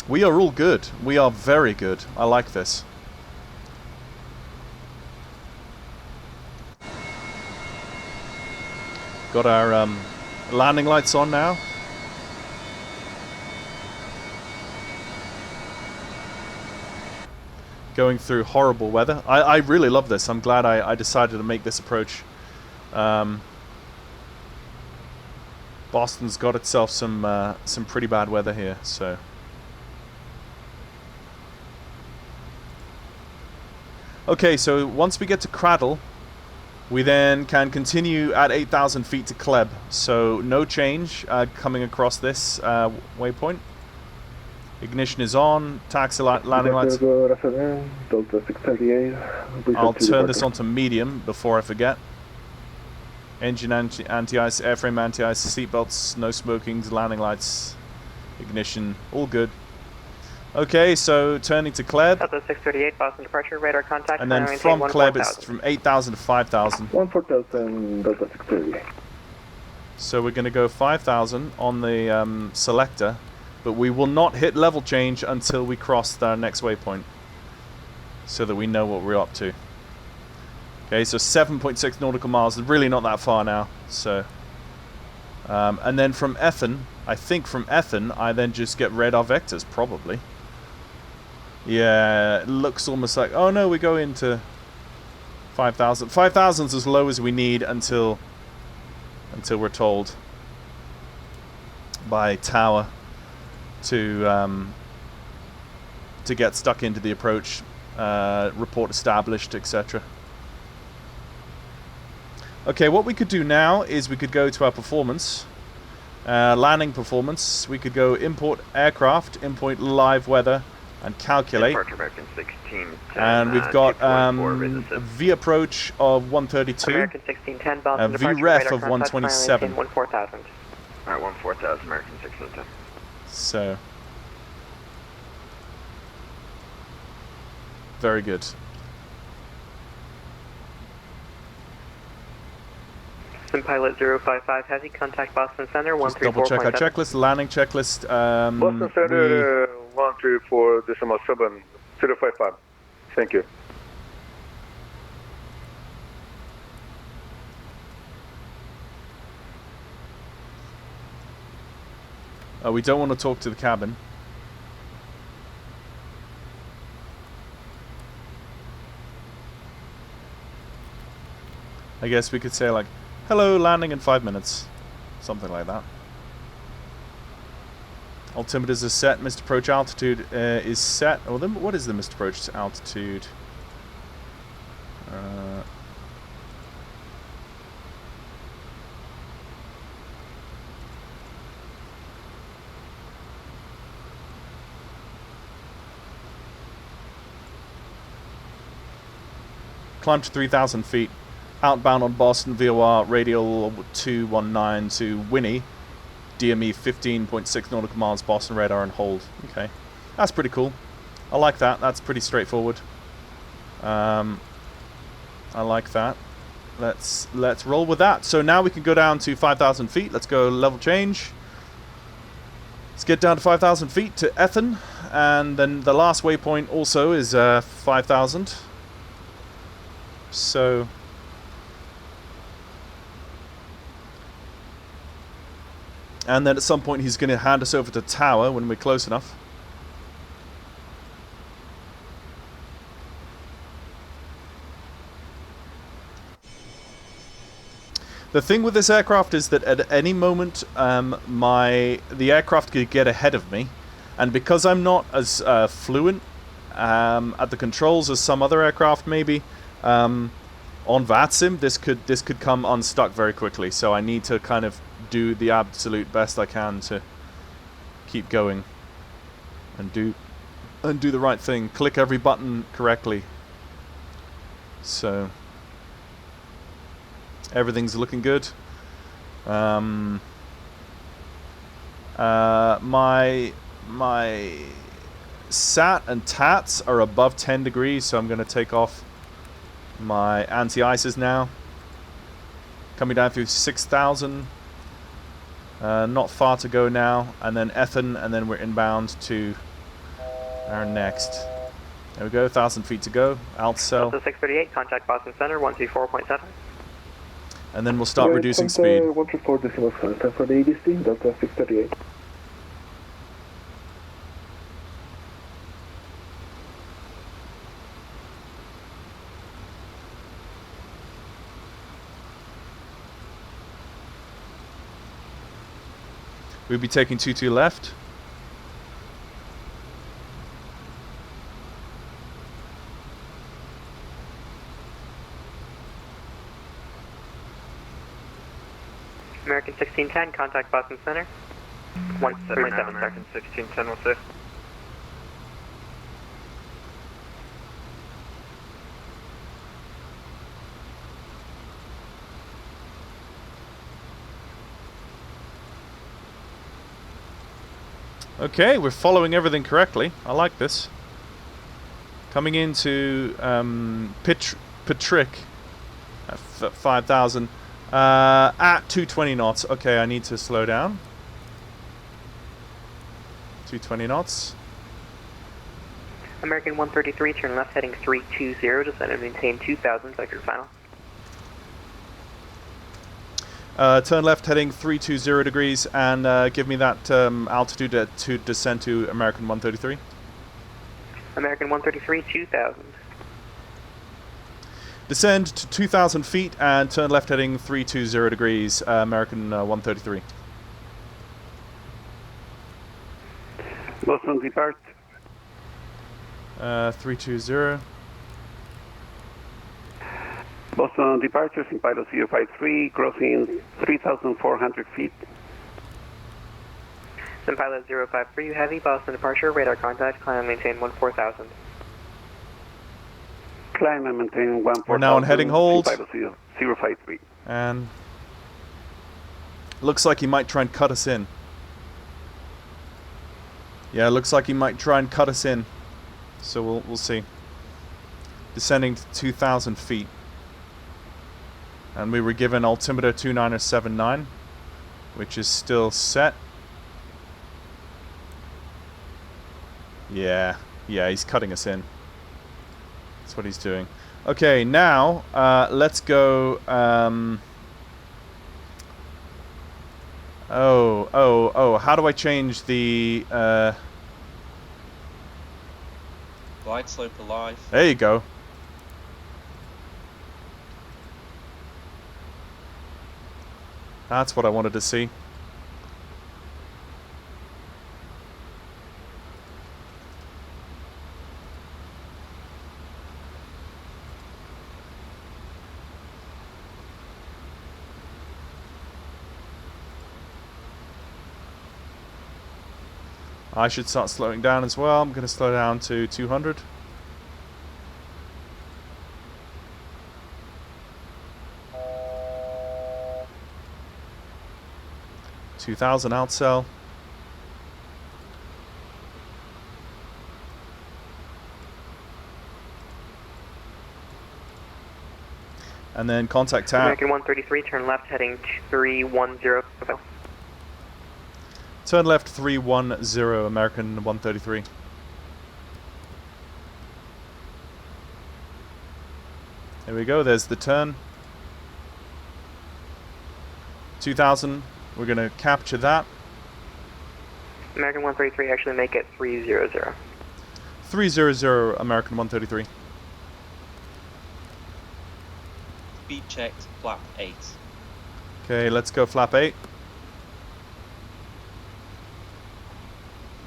We are all good. We are very good. I like this. Got our Landing lights on now. Going through horrible weather. I really love this. I'm glad I decided to make this approach. Boston's got itself some pretty bad weather here, so. Okay, so once we get to Cradle, we then can continue at 8,000 feet to Kleb. So no change coming across this waypoint. Ignition is on. Taxi landing lights. I'll turn this onto medium before I forget. Engine anti-ice, airframe anti-ice, seatbelts, no smokings, landing lights, ignition, all good. Okay, so turning to Kleb. Delta 638, Boston departure, radar contact. And then from Kleb it's from 8,000 to 5,000. 14,000, Delta 638. So we're going to go 5,000 on the selector, but we will not hit level change until we cross our next waypoint, so that we know what we're up to. Okay, so 7.6 nautical miles, really not that far now. So, and then from Ethan, I think from Ethan, I then just get radar vectors, probably. Yeah, it looks almost like, oh no, we go into 5,000. 5,000 is as low as we need until we're told by Tower to get stuck into the approach, report established, etc. Okay, what we could do now is we could go to our performance, landing performance. We could go import aircraft, import live weather, and calculate. American 16, and we've got V approach of 132, American 1610, Boston V departure, ref radar of contact, 127. 14,000. Alright, 14,000, American 1610. So, very good. Pilot 055 Heavy, contact Boston Center, Just double check our checklist, landing checklist. Boston Center 134.7 055. Thank you. We don't want to talk to the cabin. I guess we could say like, hello, landing in 5 minutes. Something like that. Altimeters are set. Missed approach altitude is set. Oh, then what is the missed approach altitude? Climb to 3,000 feet. Outbound on Boston, VOR, radial 219 to Winnie. DME 15.6 nautical miles, Boston radar, and hold. Okay. That's pretty cool. I like that. That's pretty straightforward. I like that. Let's roll with that. So now we can go down to 5,000 feet. Let's go level change. Let's get down to 5,000 feet to Ethan. And then the last waypoint also is 5,000. So... and then at some point he's going to hand us over to Tower when we're close enough. The thing with this aircraft is that at any moment the aircraft could get ahead of me, and because I'm not as fluent at the controls as some other aircraft maybe, on VATSIM this could come unstuck very quickly, so I need to kind of do the absolute best I can to keep going and do the right thing, click every button correctly. So everything's looking good. My SAT and TATs are above 10 degrees, so I'm going to take off my anti-ices now. Coming down through 6,000. Not far to go now, and then Ethan, and then we're inbound to our next. There we go, 1,000 feet to go. Altcel. Delta 638, contact Boston Center, 124.7. And then we'll start reducing speed. 134.7 for the EDC, Delta 638. We'll be taking 22 left. American 1610, contact Boston Center. 177, American 1610, what's this? Okay, we're following everything correctly. I like this. Coming into Patrick at 5,000 at 220 knots. Okay, I need to slow down. 220 knots. American 133, turn left heading 320, descend and maintain 2,000, vector final. Turn left heading 320 degrees and give me that altitude to descend to American 133. American 133, 2,000. Descend to 2,000 feet and turn left heading 320 degrees, American 133. Boston depart. 320. Boston departure, Impilo 053, crossing 3,400 feet. Impilo 053, heavy, Boston departure, radar contact, climb and maintain 14,000. Climb and maintain 14,000. We're now on heading hold. Impilo 053. And looks like he might try and cut us in. Yeah, looks like he might try and cut us in. So we'll see. Descending to 2,000 feet. And we were given altimeter 2979, which is still set. Yeah, he's cutting us in. That's what he's doing. Okay, now let's go. How do I change the? Glide slope alive. There you go. That's what I wanted to see. I should start slowing down as well. I'm going to slow down to 200. $2,000 outsell. And then contact tap. American 133, turn left heading 310. Turn left 310, American 133. There we go, there's the turn. 2,000. We're going to capture that. American 133, actually make it 300. 300, American 133. Speed checked, flap 8. Okay, let's go flap 8.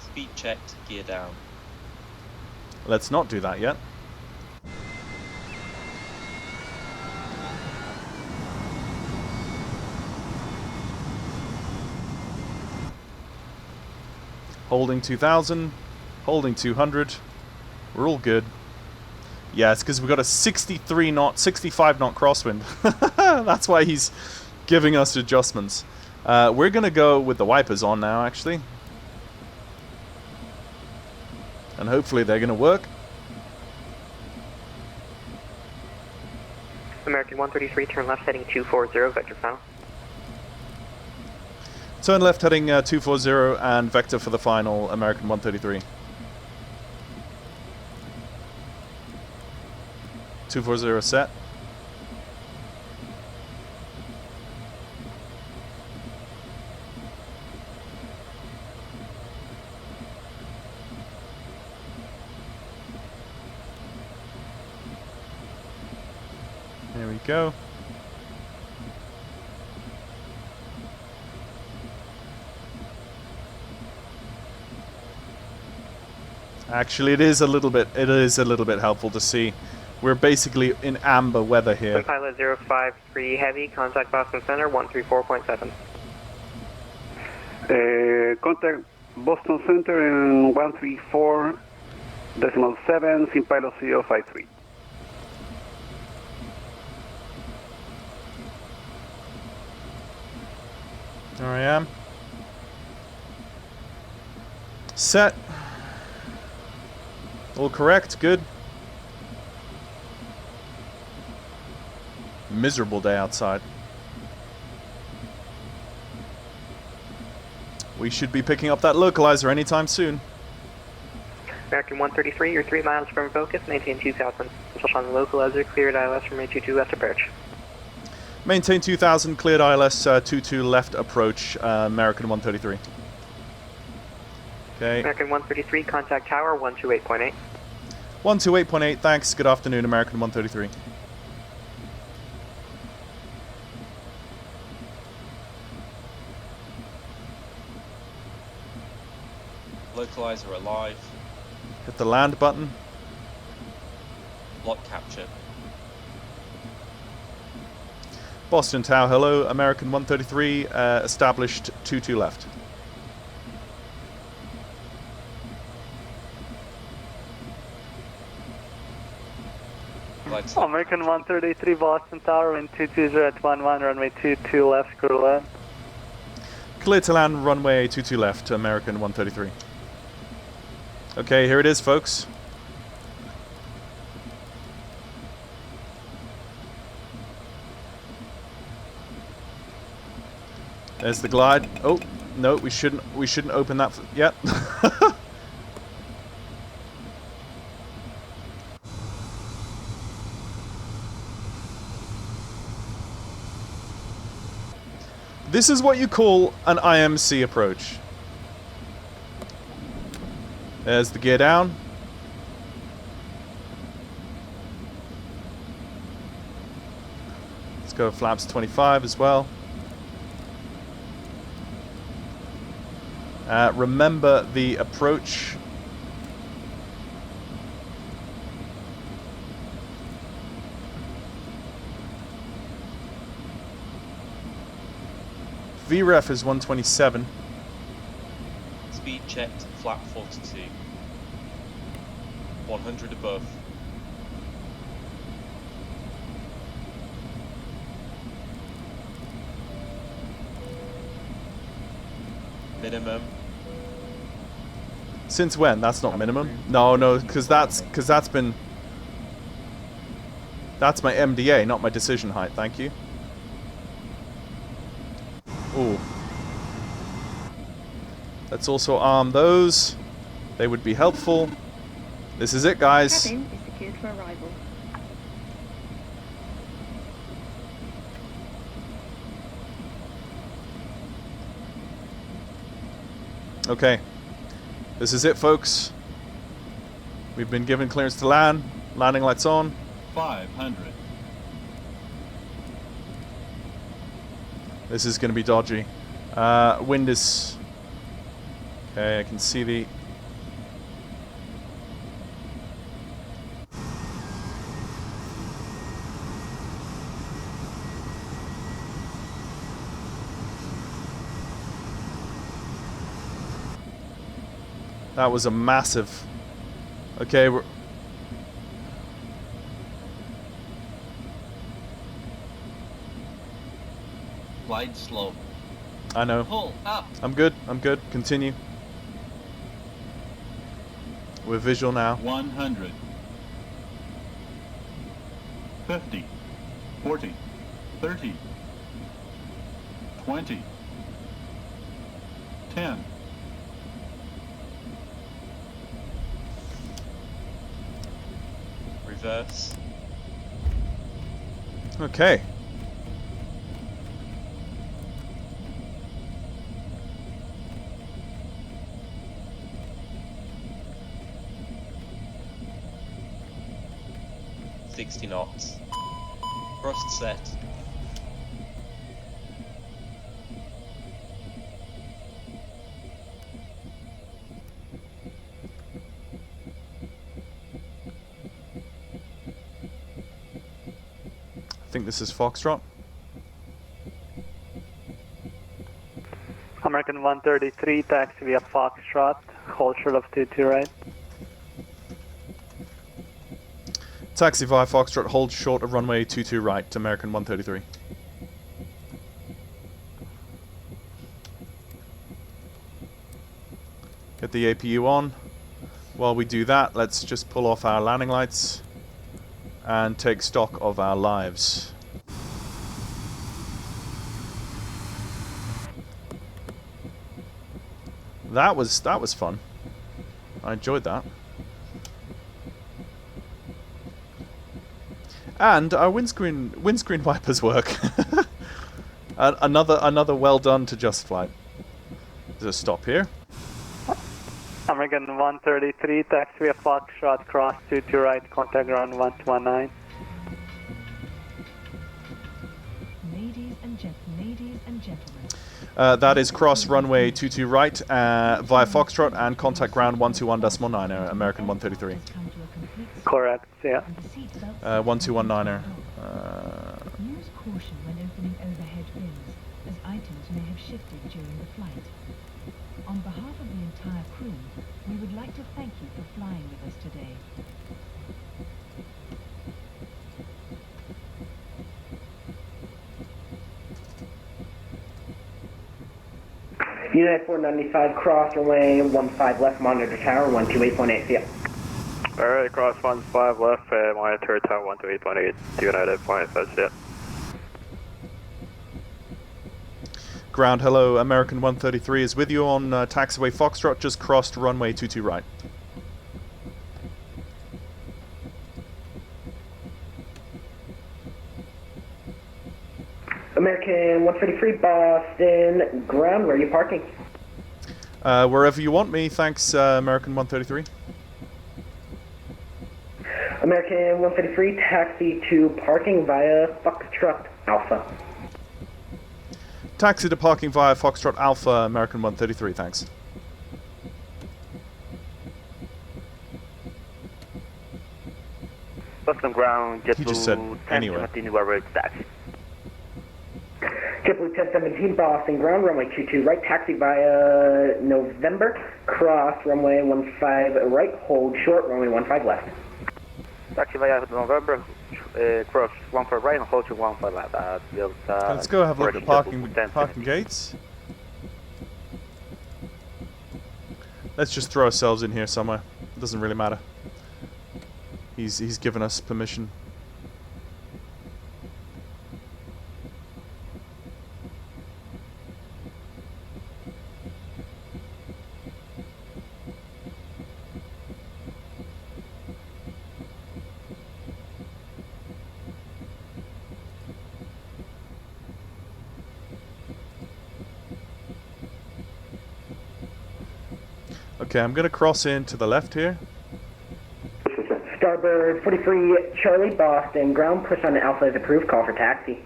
Speed checked, gear down. Let's not do that yet. Holding 2,000, holding 200. We're all good. Yeah, it's because we've got a 65 knot crosswind. That's why he's giving us adjustments. We're going to go with the wipers on now, actually. And hopefully they're going to work. American 133, turn left heading 240, vector final. Turn left heading 240 and vector for the final, American 133. 240 set. go. Actually, it is a little bit helpful to see. We're basically in amber weather here. Pilot 053 Heavy, contact Boston Center 134.7. Contact Boston Center in 134.7, Sin Pilot 053. There I am. Set. All correct, good. Miserable day outside. We should be picking up that localizer anytime soon. American 133, you're 3 miles from focus, maintain 2000. On the localizer, cleared ILS from 22 left approach. Maintain 2000, cleared ILS 22 left approach, American 133. Okay. American 133, contact tower 128.8. 128.8, thanks. Good afternoon, American 133. Localizer alive. Hit the land button. Lock capture. Boston Tower, hello. American 133, established 22 left. American 133, Boston Tower, wind 220 at 11, runway 22 left, clear to land. Clear to land, runway 22 left, American 133. Okay, here it is, folks. There's the glide. Oh, no, we shouldn't open that yet. This is what you call an IMC approach. There's the gear down. Let's go flaps 25 as well. Remember the approach. VREF is 127. Speed checked, flap 42. 100 above. Minimum. Since when? That's not minimum. No, because that's my MDA, not my decision height. Thank you. Ooh. Let's also arm those. They would be helpful. This is it, guys. Cabin is secured for arrival. Okay. This is it, folks. We've been given clearance to land. Landing lights on. 500. This is going to be dodgy. Wind is... Okay, I can see the... That was a massive... Okay, we're... Glide slow. I know. Pull up. I'm good. Continue. We're visual now. 100. 50. 40. 30. 20. 10. Reverse. Okay. $60 knots. Thrust set. I think this is Foxtrot. American 133, taxi via Foxtrot, hold short of 22 right. Taxi via Foxtrot, hold short of runway 22 right, American 133. Get the APU on. While we do that, let's just pull off our landing lights and take stock of our lives. That was fun. I enjoyed that. And our windscreen wipers work. Another well done to Justflight. There's a stop here. American 133, taxi via Foxtrot, cross 22 right, contact ground 1219. Ladies and gentlemen. That is cross runway 22 right via Foxtrot and contact ground 121.9, American 133. Correct, yeah. 1219. Use caution when opening overhead bins, as items may have shifted during the flight. On behalf of the entire crew, we would like to thank you for flying with us today. United 495, cross runway 15 left, monitor tower 128.8, see ya. Alright, cross 15 left, monitor tower 128.8, United 495, see ya. Ground, hello, American 133 is with you on taxiway Foxtrot, just crossed runway 22 right. American 133, Boston, ground, where are you parking? Wherever you want me, thanks, American 133. American 133, taxi to parking via Foxtrot Alpha. Taxi to parking via Foxtrot Alpha, American 133, thanks. Boston ground, He just said anyway. Taxi. JetBlue 1017, Boston ground, runway 22 right, taxi via November, cross runway 15 right, hold short, runway 15 left. Taxi via November, cross 15 right and hold to 15 left. Let's go have a look at parking gates. Let's just throw ourselves in here somewhere. It doesn't really matter. He's given us permission. Okay, I'm gonna cross in to the left here. Starbird 43, Charlie, Boston ground, push on Alpha is approved, call for taxi.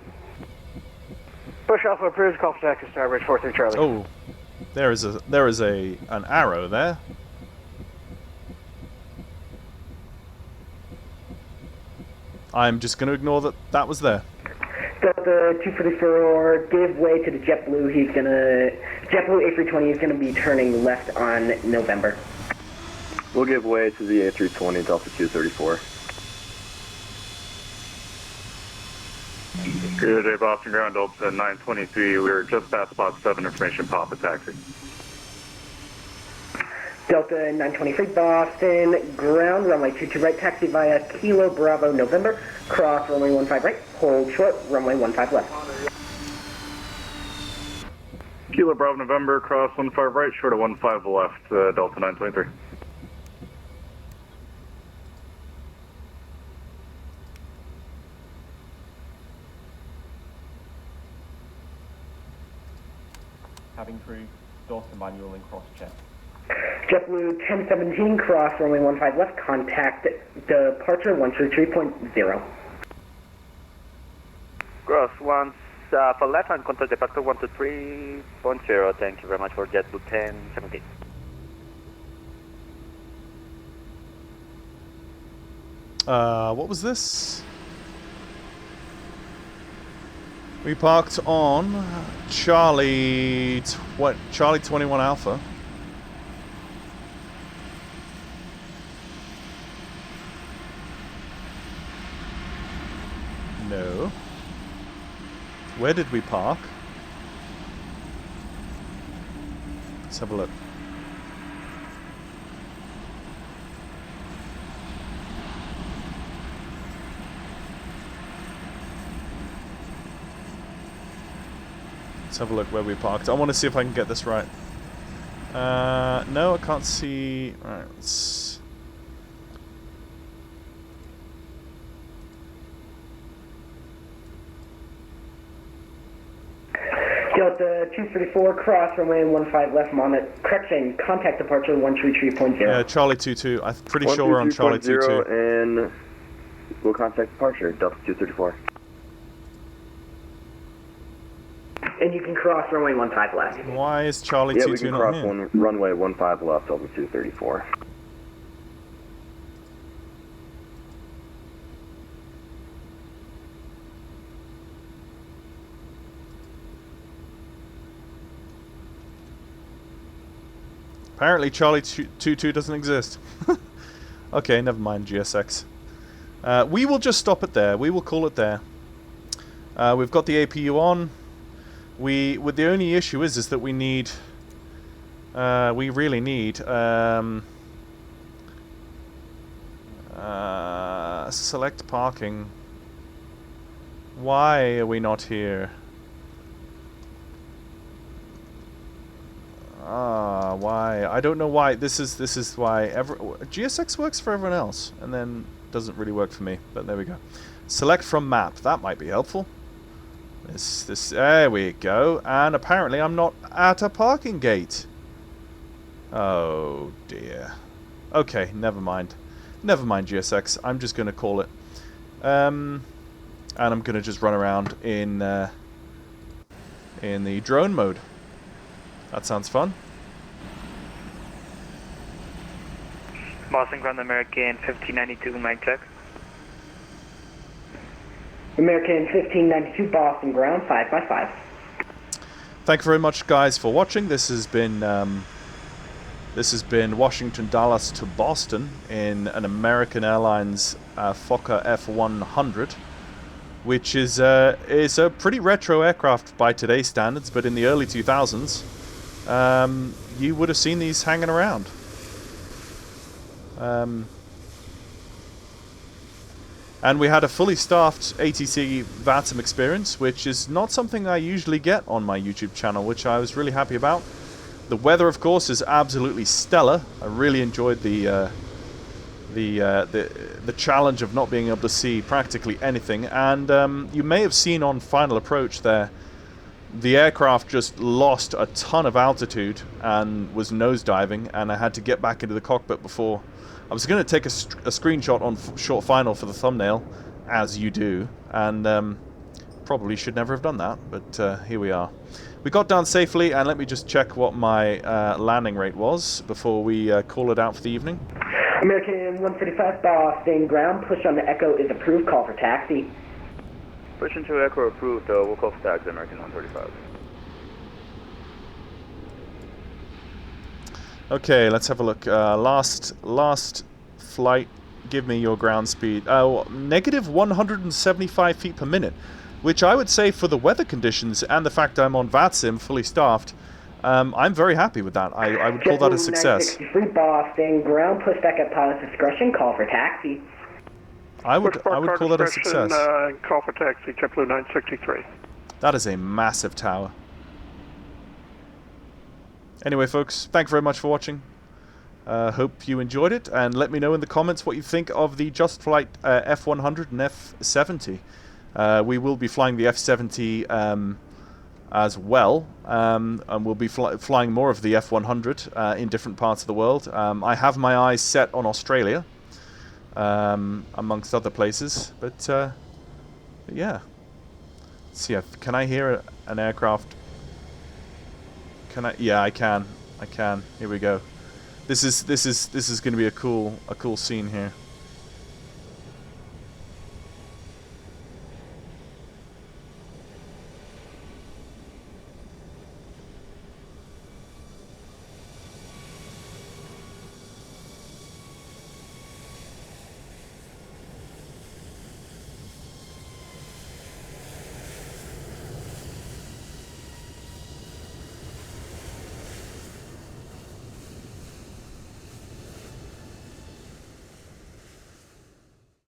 Push Alpha approved, call for taxi, Starbird 43, Charlie. Oh, there is an arrow there. I'm just gonna ignore that was there. Delta 244, give way to the JetBlue. JetBlue A320 is gonna be turning left on November. We'll give way to the A320, Delta 234. Good day, Boston ground, Delta 923. We're just past spot 7, information pop a taxi. Delta 923, Boston ground, runway 22 right, taxi via Kilo Bravo November, cross runway 15 right, hold short, runway 15 left. Kilo Bravo November, cross 15 right, short of 15 left, Delta 923. Cabin crew, door to manual and cross check. JetBlue 1017, cross runway 15 left, contact departure 133.0. cross once for left hand contact departure 123.0. Thank you very much for JetBlue 1017. What was this? We parked on Charlie 21 Alpha. No. Where did we park? Let's have a look. Let's have a look where we parked. I want to see if I can get this right. No, I can't see. Alright, let's... Delta 234, cross runway 15 left, correction, contact departure 133.0. Yeah, Charlie 22. I'm pretty sure we're on Charlie 22. And we'll contact departure, Delta 234. And you can cross runway 15 left. Why is Charlie 22 not here? Yeah, we can cross runway 15 left over 234. Apparently Charlie 22 doesn't exist. Okay, never mind, GSX. We will just stop it there. We will call it there. We've got the APU on. The only issue is that we need... we really need... select parking. Why are we not here? Why? I don't know why. This is why GSX works for everyone else, and then doesn't really work for me. But there we go. Select from map. That might be helpful. There we go. And apparently I'm not at a parking gate. Oh dear. Okay, never mind. Never mind, GSX. I'm just going to call it. And I'm going to just run around in the drone mode. That sounds fun. Boston Ground American 1592, mic check. American 1592, Boston Ground, 5x5. Thank you very much, guys, for watching. This has been Washington, Dallas to Boston in an American Airlines Fokker F100, which is a pretty retro aircraft by today's standards, but in the early 2000s, you would have seen these hanging around. And we had a fully staffed ATC VATSIM experience, which is not something I usually get on my YouTube channel, which I was really happy about. The weather, of course, is absolutely stellar. I really enjoyed the challenge of not being able to see practically anything. And you may have seen on final approach there, the aircraft just lost a ton of altitude and was nosediving, and I had to get back into the cockpit before. I was going to take a screenshot on short final for the thumbnail, as you do, and probably should never have done that, but here we are. We got down safely, and let me just check what my landing rate was before we call it out for the evening. American 135, Boston Ground, push on the Echo is approved, call for taxi. Push into Echo approved, we'll call for taxi, American 135. Okay, let's have a look. Last flight, give me your ground speed. Negative 175 feet per minute, which I would say for the weather conditions and the fact I'm on VATSIM, fully staffed, I'm very happy with that. I would call that a success. 963 Boston Ground, push back at pilot's discretion, call for taxi. I would call that a success. Call for taxi, JetBlue 963. That is a massive tower. Anyway, folks, thank you very much for watching. Hope you enjoyed it, and let me know in the comments what you think of the Justflight F100 and F70. We will be flying the F70 as well, and we'll be flying more of the F100 in different parts of the world. I have my eyes set on Australia, amongst other places, but yeah. See, can I hear an aircraft? Can I? Yeah, I can. I can. Here we go. This is going to be a cool scene here.